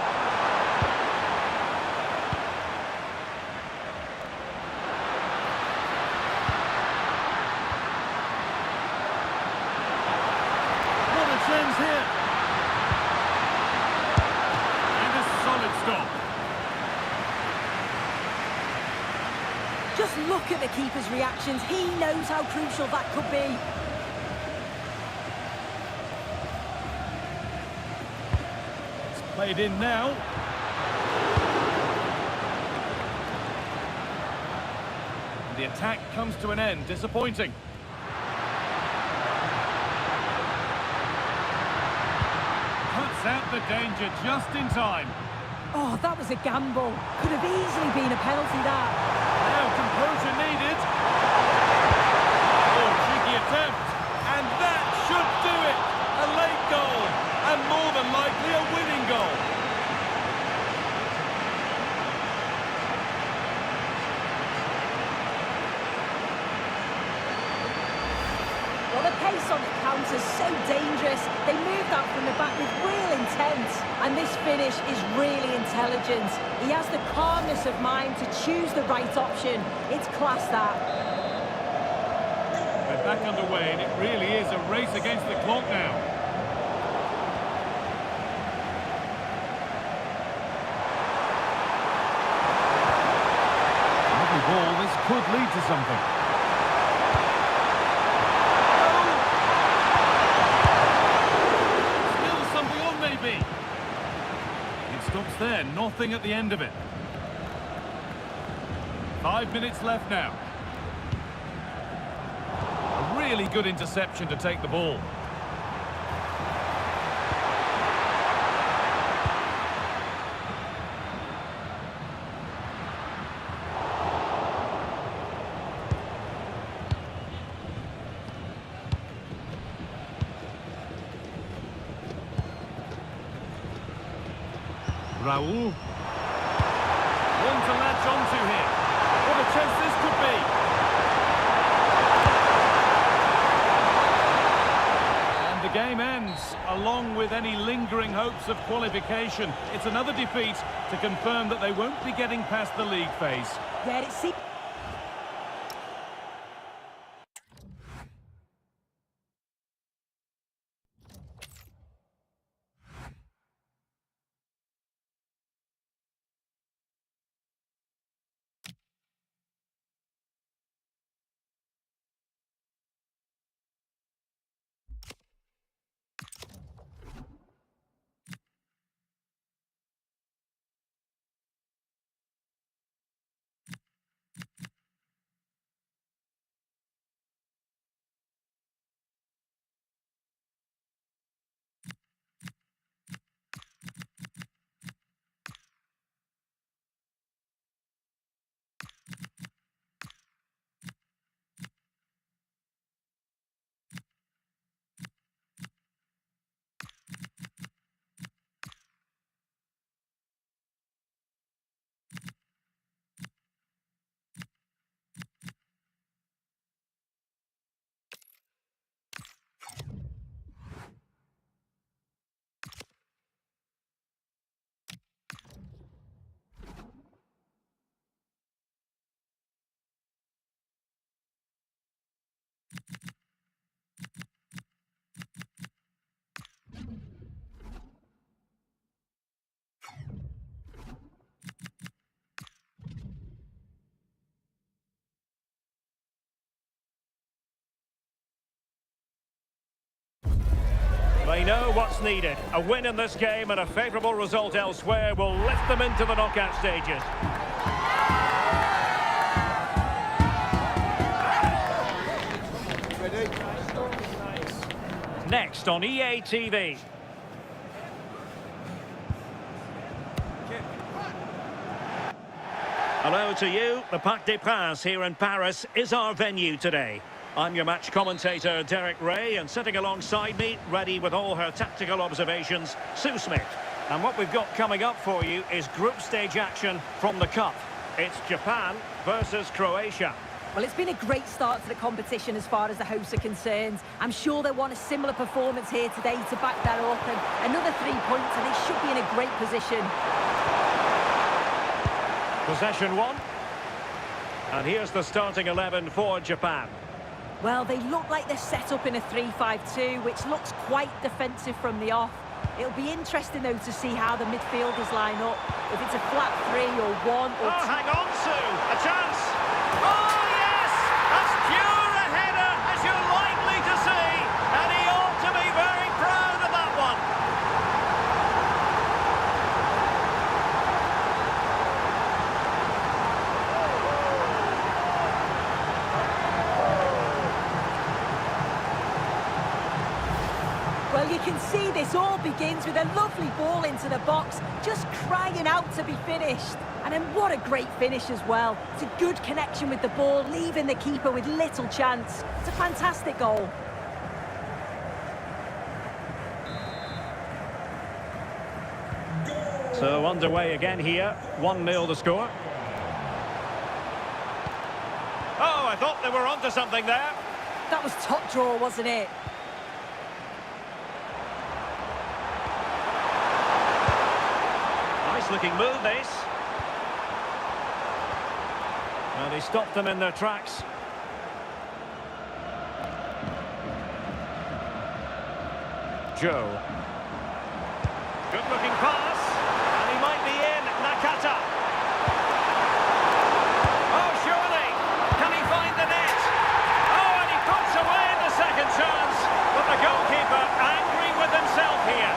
What a chance here. And a solid stop. Just look at the keeper's reactions. He knows how crucial that could be. Played in now. The attack comes to an end. Disappointing. Cuts out the danger just in time. Oh, that was a gamble. Could have easily been a penalty, that. Now composure needed. Oh, cheeky attempt. And that should do it. A late goal. And more than likely a winning goal. Well, the pace on the counter is so dangerous. They moved out from the back with real intent. And this finish is really intelligent. He has the calmness of mind to choose the right option. It's class, that. We're back underway, and it really is a race against the clock now. Lovely ball, this could lead to something. Still something on, maybe. It stops there, nothing at the end of it. 5 minutes left now. A really good interception to take the ball. Raul. One to latch onto here. What a chance this could be. And the game ends, along with any lingering hopes of qualification. It's another defeat to confirm that they won't be getting past the league phase. Yeah, it seems... know what's needed. A win in this game and a favourable result elsewhere will lift them into the knockout stages. Next on EA TV. Hello to you. The Parc des Princes here in Paris is our venue today. I'm your match commentator, Derek Ray, and sitting alongside me, ready with all her tactical observations, Sue Smith. And what we've got coming up for you is group stage action from the Cup. It's Japan versus Croatia. Well, it's been a great start to the competition as far as the hosts are concerned. I'm sure they'll want a similar performance here today to back that up. And another 3 points, and they should be in a great position. Possession one. And here's the starting 11 for Japan. Well, they look like they're set up in a 3-5-2, which looks quite defensive from the off. It'll be interesting, though, to see how the midfielders line up. If it's a flat 3 or 1 or 2. Oh, hang on, Sue. A chance. Oh, yes! As pure a header as you're likely to see. And he ought to be very proud of that one. Well, you can see this all begins with a lovely ball into the box, just crying out to be finished. And then what a great finish as well. It's a good connection with the ball, leaving the keeper with little chance. It's a fantastic goal. So underway again here, 1-0 the score. Oh, I thought they were onto something there. That was top draw, wasn't it? Nice looking move, this. And he stopped them in their tracks. Joe. Good looking pass. And he might be in. Nakata. Oh, surely. Can he find the net? Oh, and he puts away the second chance. But the goalkeeper angry with himself here.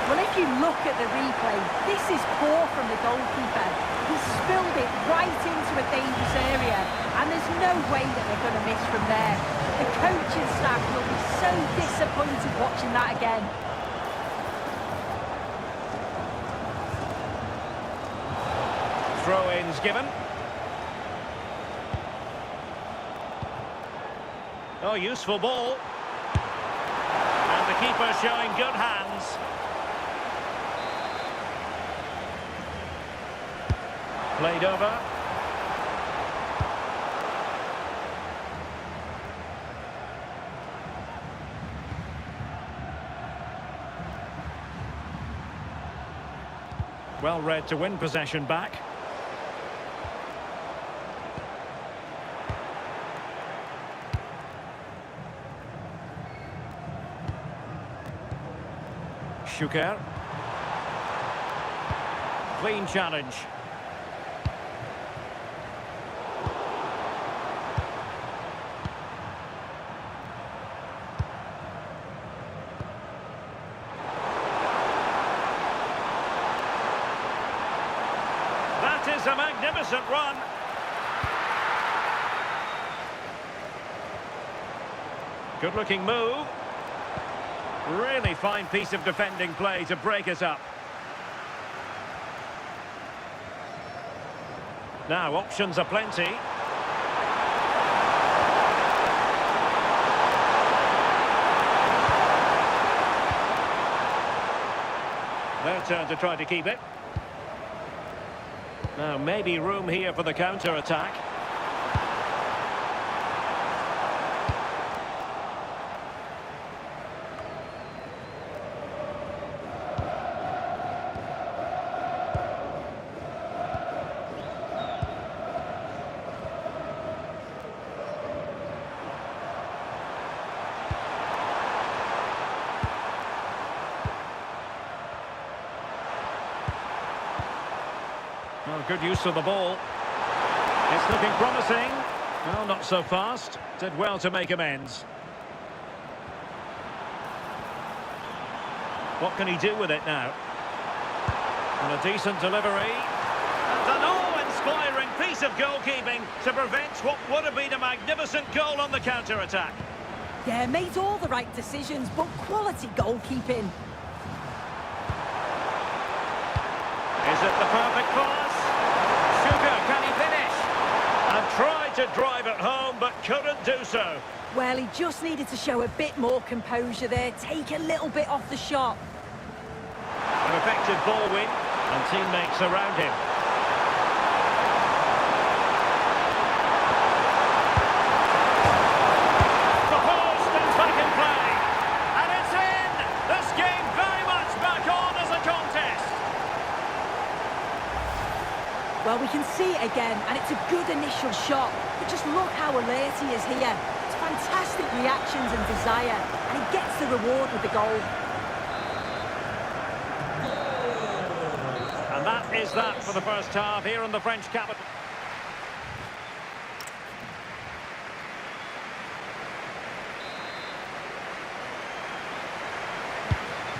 Well, if you look at the replay, this is poor from the goalkeeper. He spilled it right into a dangerous area, and there's no way that they're going to miss from there. The coaching staff will be so disappointed watching that again. Throw-ins given. Oh, useful ball. And the keeper showing good hands. Played over. Well read to win possession back. Schuker. Clean challenge. That is a magnificent run. Good looking move. Really fine piece of defending play to break us up. Now options are plenty. Their turn to try to keep it. Now maybe room here for the counter-attack. Well, good use of the ball. It's looking promising. Well, not so fast. Did well to make amends. What can he do with it now? And a decent delivery. And an awe-inspiring piece of goalkeeping to prevent what would have been a magnificent goal on the counter-attack. Yeah, made all the right decisions, but quality goalkeeping. Is it the perfect pass? Sugar, can he finish? And tried to drive it home, but couldn't do so. Well, he just needed to show a bit more composure there, take a little bit off the shot. An effective ball win, and teammates around him. The post and back in play. And it's in! This game very much back on as a contest. Well, we can see it again, and it's a good initial shot. But just look how alert he is here. It's fantastic reactions and desire, and he gets the reward with the goal. And that is that for the first half here in the French capital.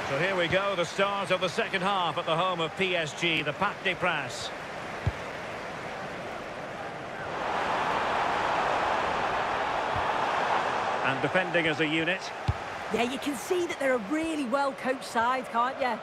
So here we go, the start of the second half at the home of PSG, the Parc des Princes. And defending as a unit. Yeah, you can see that they're a really well-coached side, can't you?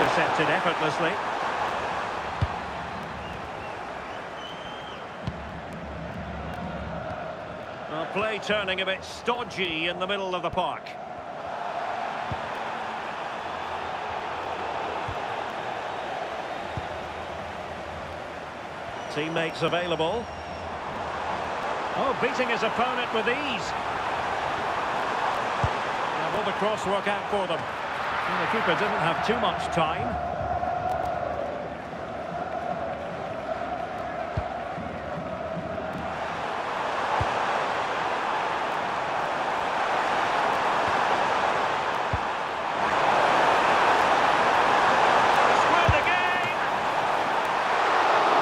Intercepted effortlessly. Well, play turning a bit stodgy in the middle of the park. Teammates available. Oh, beating his opponent with ease. Now, will the cross work out for them? And the keeper didn't have too much time. Square the game!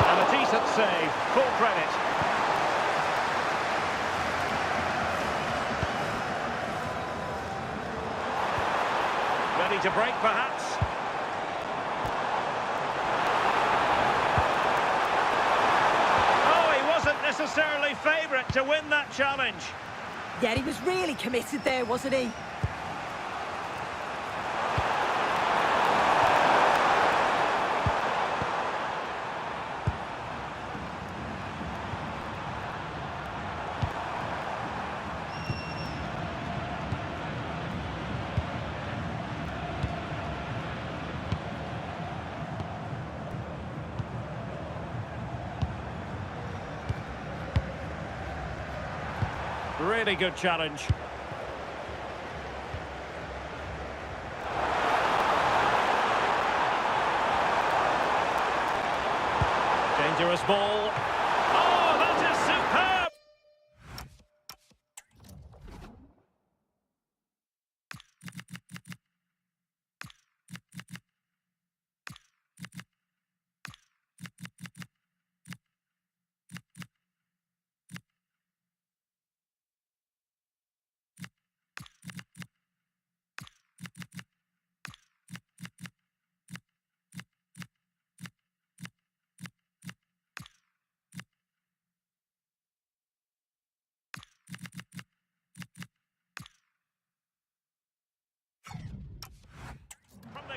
And a decent save, full credit. Ready to break, perhaps? Oh, he wasn't necessarily favourite to win that challenge. Yeah, he was really committed there, wasn't he? Really good challenge. Dangerous ball. Oh, that is superb!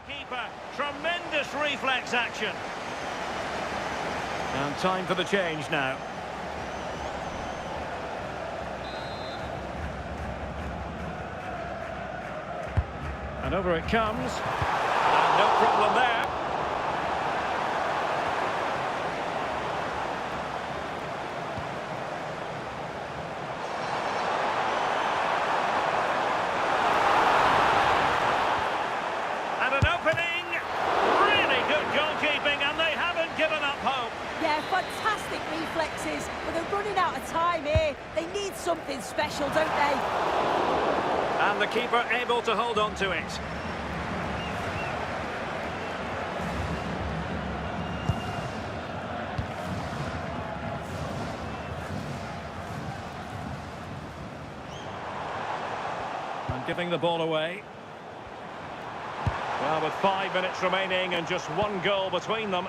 Keeper, tremendous reflex action. And time for the change now. And over it comes. And no problem there. And an opening. Really good goalkeeping, and they haven't given up hope. Yeah, fantastic reflexes, but they're running out of time here. They need something special, don't they? And the keeper able to hold on to it. And giving the ball away. Well, with 5 minutes remaining and just one goal between them,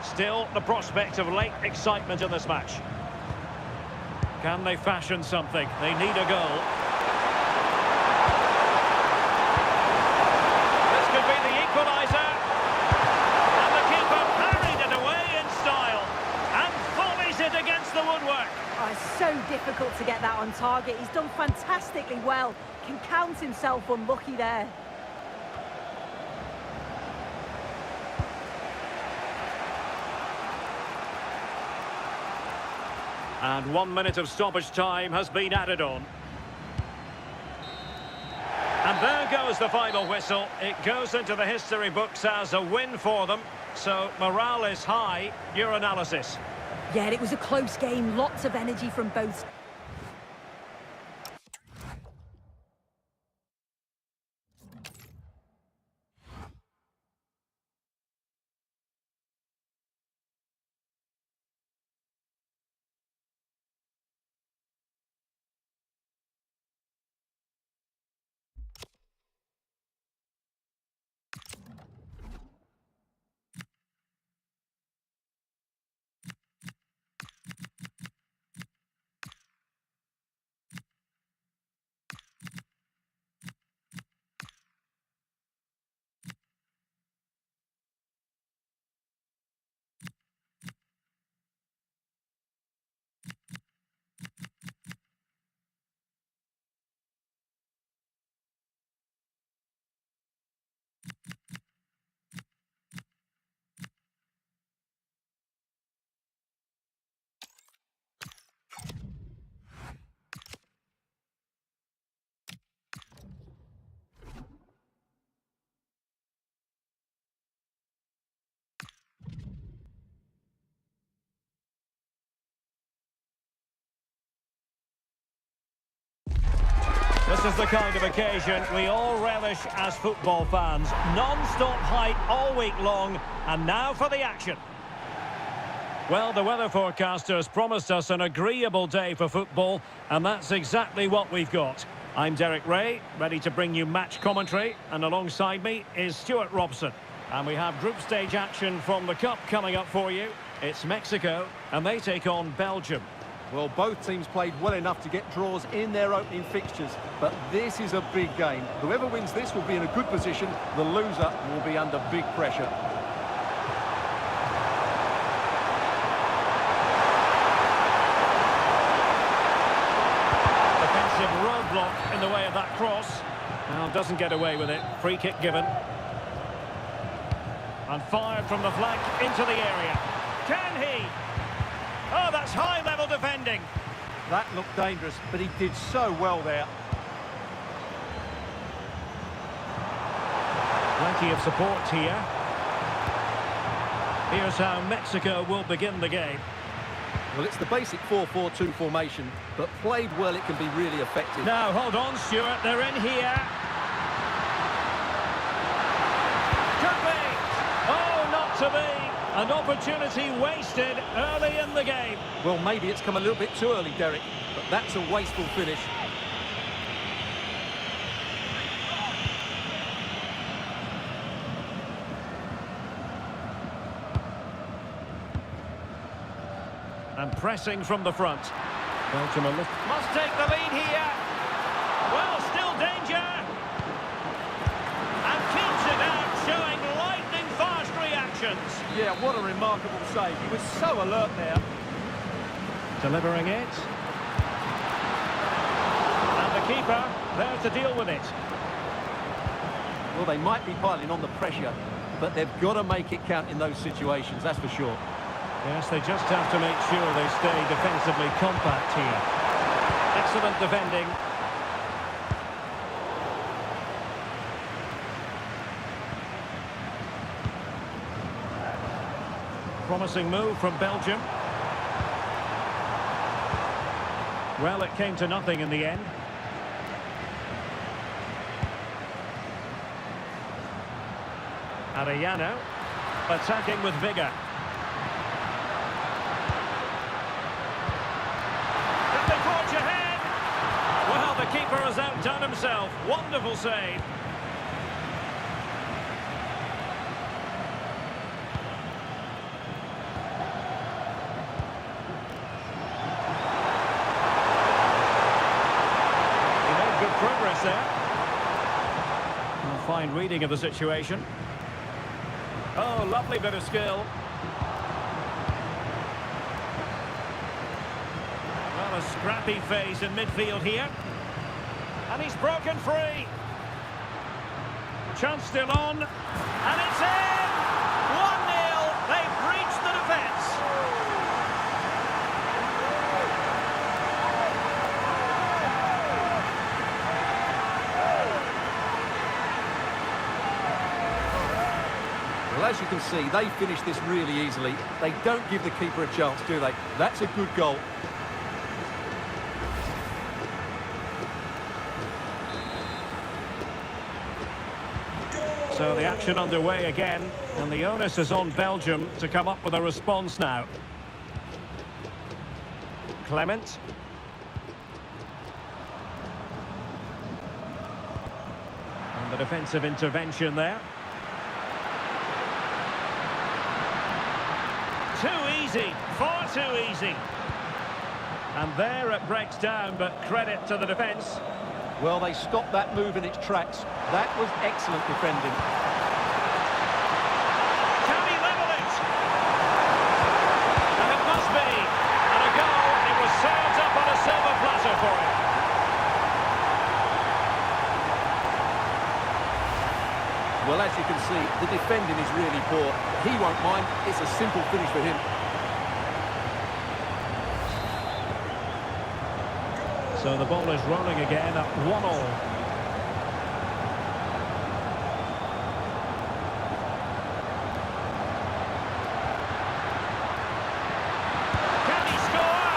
still the prospect of late excitement in this match. Can they fashion something? They need a goal. This could be the equaliser. And the keeper parried it away in style. And volleys it against the woodwork. Oh, it's so difficult to get that on target. He's done fantastically well. Can count himself unlucky there. And 1 minute of stoppage time has been added on. And there goes the final whistle. It goes into the history books as a win for them. So morale is high. Your analysis? Yeah, it was a close game. Lots of energy from both. This is the kind of occasion we all relish as football fans. Non-stop hype all week long, and now for the action. Well, the weather forecasters promised us an agreeable day for football, and that's exactly what we've got. I'm Derek Ray, ready to bring you match commentary, and alongside me is Stuart Robson. And we have group stage action from the Cup coming up for you. It's Mexico, and they take on Belgium. Well, both teams played well enough to get draws in their opening fixtures, but this is a big game. Whoever wins this will be in a good position. The loser will be under big pressure. Defensive roadblock in the way of that cross. Now doesn't get away with it. Free kick given. And fired from the flank into the area. Can he? Oh, that's high-level defending. That looked dangerous, but he did so well there. Plenty of support here. Here's how Mexico will begin the game. Well, it's the basic 4-4-2 formation, but played well, it can be really effective. Now, hold on, Stuart. They're in here. Could be. Oh, not to be. An opportunity wasted early in the game. Well, maybe it's come a little bit too early, Derek, but that's a wasteful finish. And pressing from the front. Belgium must take the lead here. Well, still danger. And keeps it out, showing lightning-fast reactions. Yeah, what a remarkable save. He was so alert there. Delivering it. And the keeper there to deal with it. Well, they might be piling on the pressure, but they've got to make it count in those situations, that's for sure. Yes, they just have to make sure they stay defensively compact here. Excellent defending. Promising move from Belgium. Well, it came to nothing in the end. Arellano attacking with vigour. Can they forge ahead? Well, the keeper has outdone himself. Wonderful save. He made good progress there. A fine reading of the situation. Oh, lovely bit of skill. Well, a scrappy phase in midfield here. And he's broken free. Chance still on. And it's in! 1-0. They've breached the defence. Well, as you can see, they finish this really easily. They don't give the keeper a chance, do they? That's a good goal. So the action underway again, and the onus is on Belgium to come up with a response now. Clement. And the defensive intervention there. Too easy, far too easy. And there it breaks down, but credit to the defence. Well, they stopped that move in its tracks. That was excellent defending. Can he level it? And it must be. And a goal. It was served up on a silver platter for him. Well, as you can see, the defending is really poor. He won't mind. It's a simple finish for him. So the ball is rolling again at 1-1. Can he score?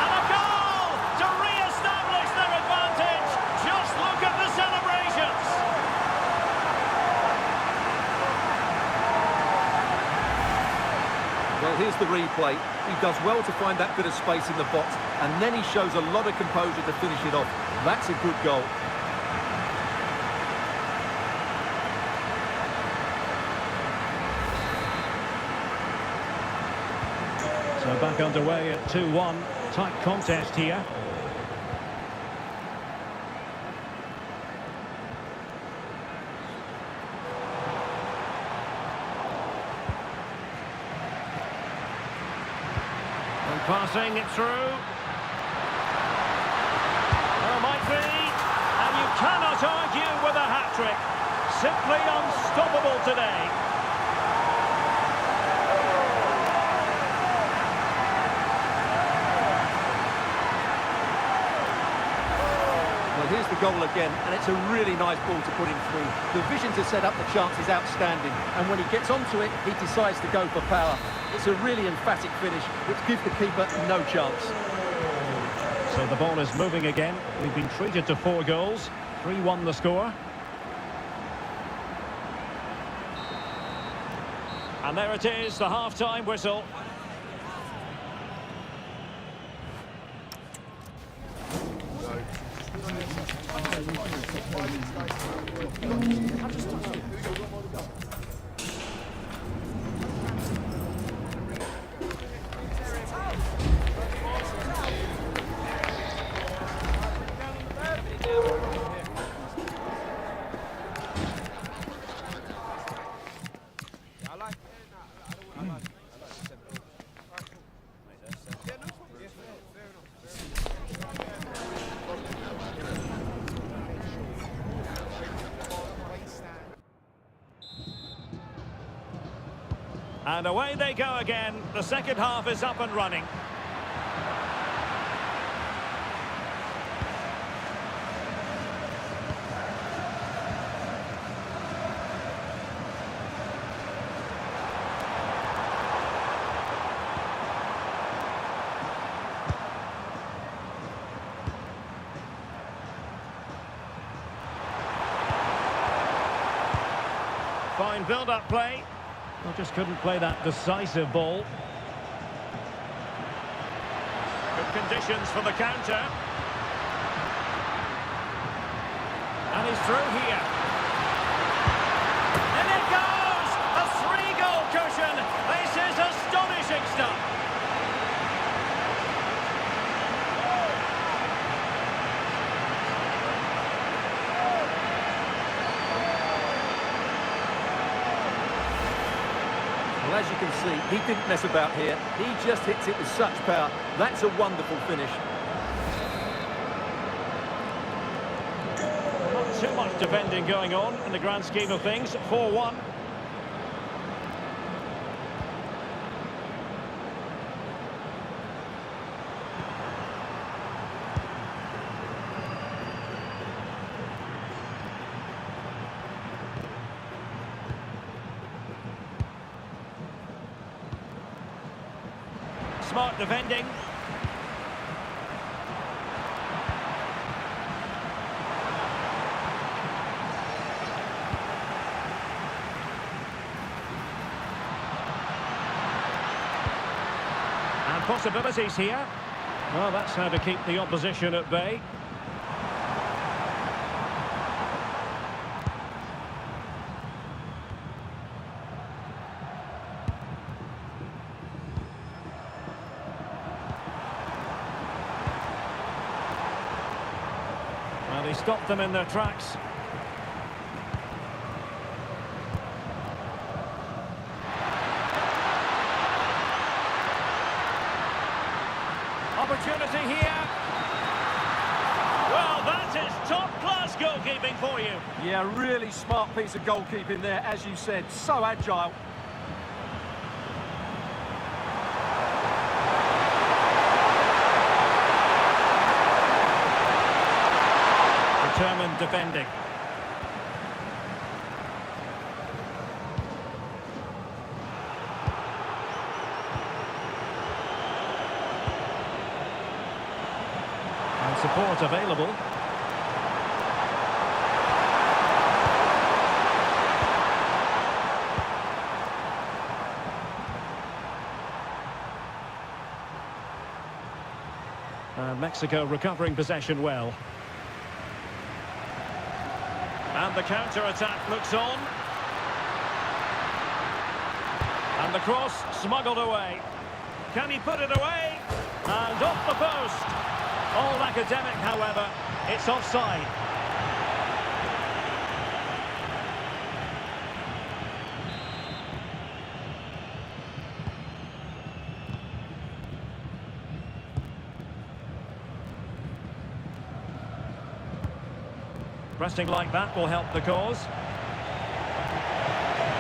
And a goal to re-establish their advantage. Just look at the celebrations. Well, here's the replay. He does well to find that bit of space in the box, and then he shows a lot of composure to finish it off. That's a good goal. So back underway at 2-1. Tight contest here. Passing it through. Oh, might be. And you cannot argue with a hat-trick. Simply unstoppable today. Well, here's the goal again, and it's a really nice ball to put him through. The vision to set up the chance is outstanding, and when he gets onto it, he decides to go for power. It's a really emphatic finish, which gives the keeper no chance. So the ball is moving again. We've been treated to 4 goals. 3-1 the score. And there it is, the half-time whistle. And away they go again. The second half is up and running. Fine build-up play. Well, just couldn't play that decisive ball. Good conditions for the counter. And he's through here. And it goes! A 3-goal cushion! This is astonishing stuff! Well, as you can see, he didn't mess about here. He just hits it with such power. That's a wonderful finish. Not too much defending going on in the grand scheme of things. 4-1. Smart defending. And possibilities here. Well, that's how to keep the opposition at bay. Well, he stopped them in their tracks. Opportunity here. Well, that is top-class goalkeeping for you. Yeah, really smart piece of goalkeeping there, as you said. So agile. Determined defending. And support available. And Mexico recovering possession well. And the counter-attack looks on. And the cross smuggled away. Can he put it away? And off the post. All academic, however. It's offside. Pressing like that will help the cause.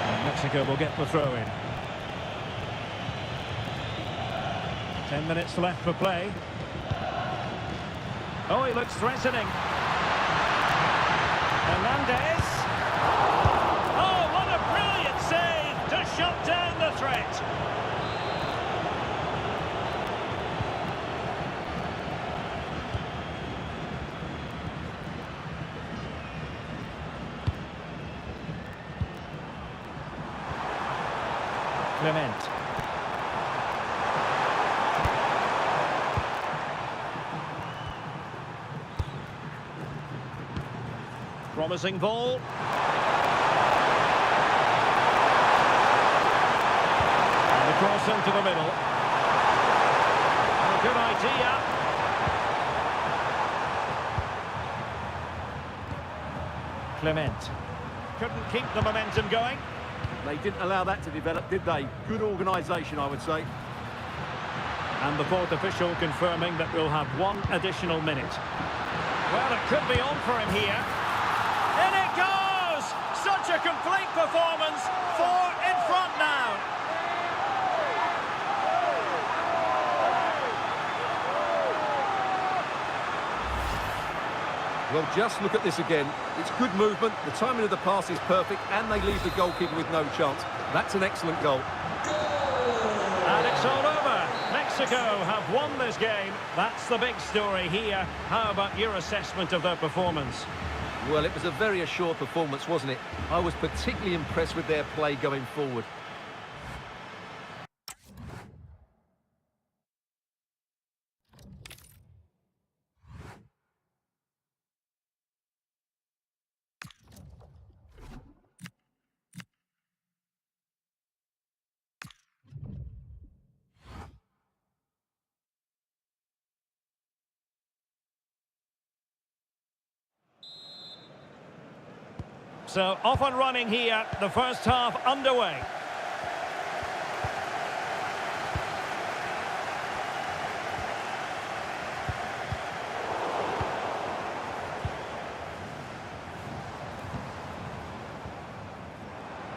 And Mexico will get the throw-in. 10 minutes left for play. Oh, he looks threatening. Hernandez. Oh, what a brilliant save to shut down the threat. Clement. Promising ball. And the cross into the middle. A good idea. Clement. Couldn't keep the momentum going. They didn't allow that to develop, did they? Good organisation, I would say. And the fourth official confirming that we'll have one additional minute. Well, it could be on for him here. In it goes! Such a complete performance. 4 in front now. Well, just look at this again. It's good movement, the timing of the pass is perfect, and they leave the goalkeeper with no chance. That's an excellent goal. And it's all over. Mexico have won this game. That's the big story here. How about your assessment of their performance? Well, it was a very assured performance, wasn't it? I was particularly impressed with their play going forward. So off and running here, the first half underway.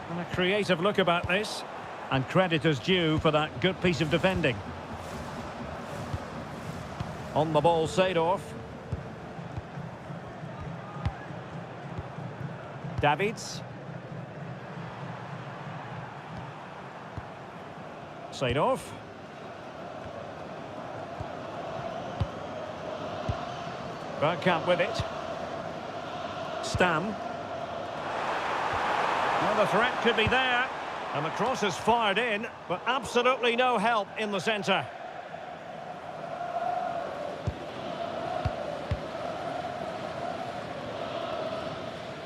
And a creative look about this, and credit is due for that good piece of defending. On the ball, Seedorf. Davids. Seedorf. Bergkamp with it. Stam. Well, the threat could be there. And the cross is fired in, but absolutely no help in the centre.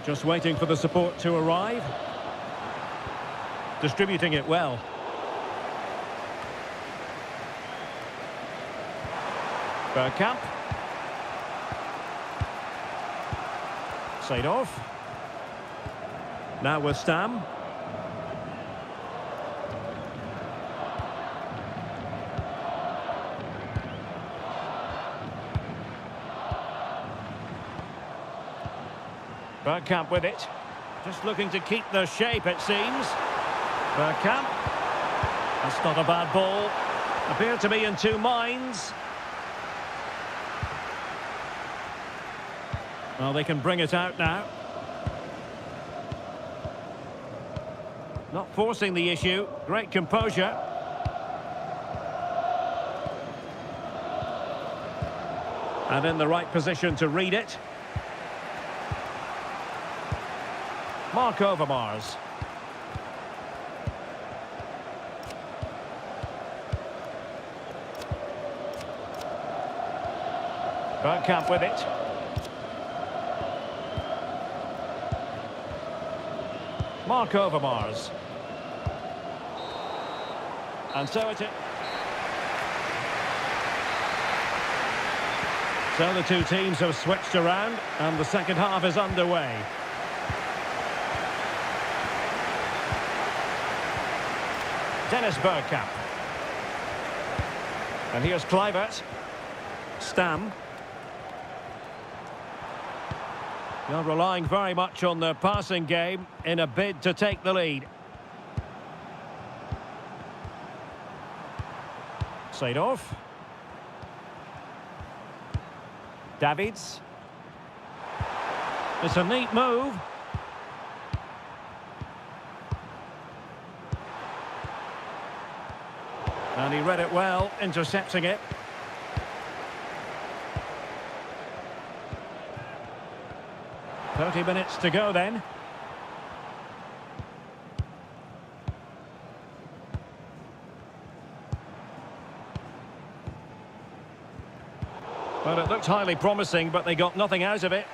Just waiting for the support to arrive. Distributing it well. Bergkamp. Seedorf. Now with Stam. Bergkamp with it. Just looking to keep the shape, it seems. Bergkamp. That's not a bad ball. Appear to be in two minds. Well, they can bring it out now. Not forcing the issue. Great composure. And in the right position to read it. Mark Overmars. Bergkamp with it. Mark Overmars. And so it is. So the two teams have switched around and the second half is underway. Dennis Bergkamp. And here's Kluivert. Stam. They're relying very much on their passing game in a bid to take the lead. Seedorf. Davids. It's a neat move. And he read it well, intercepting it. "30 minutes to go then. Well, it looked highly promising, but they got nothing out of it.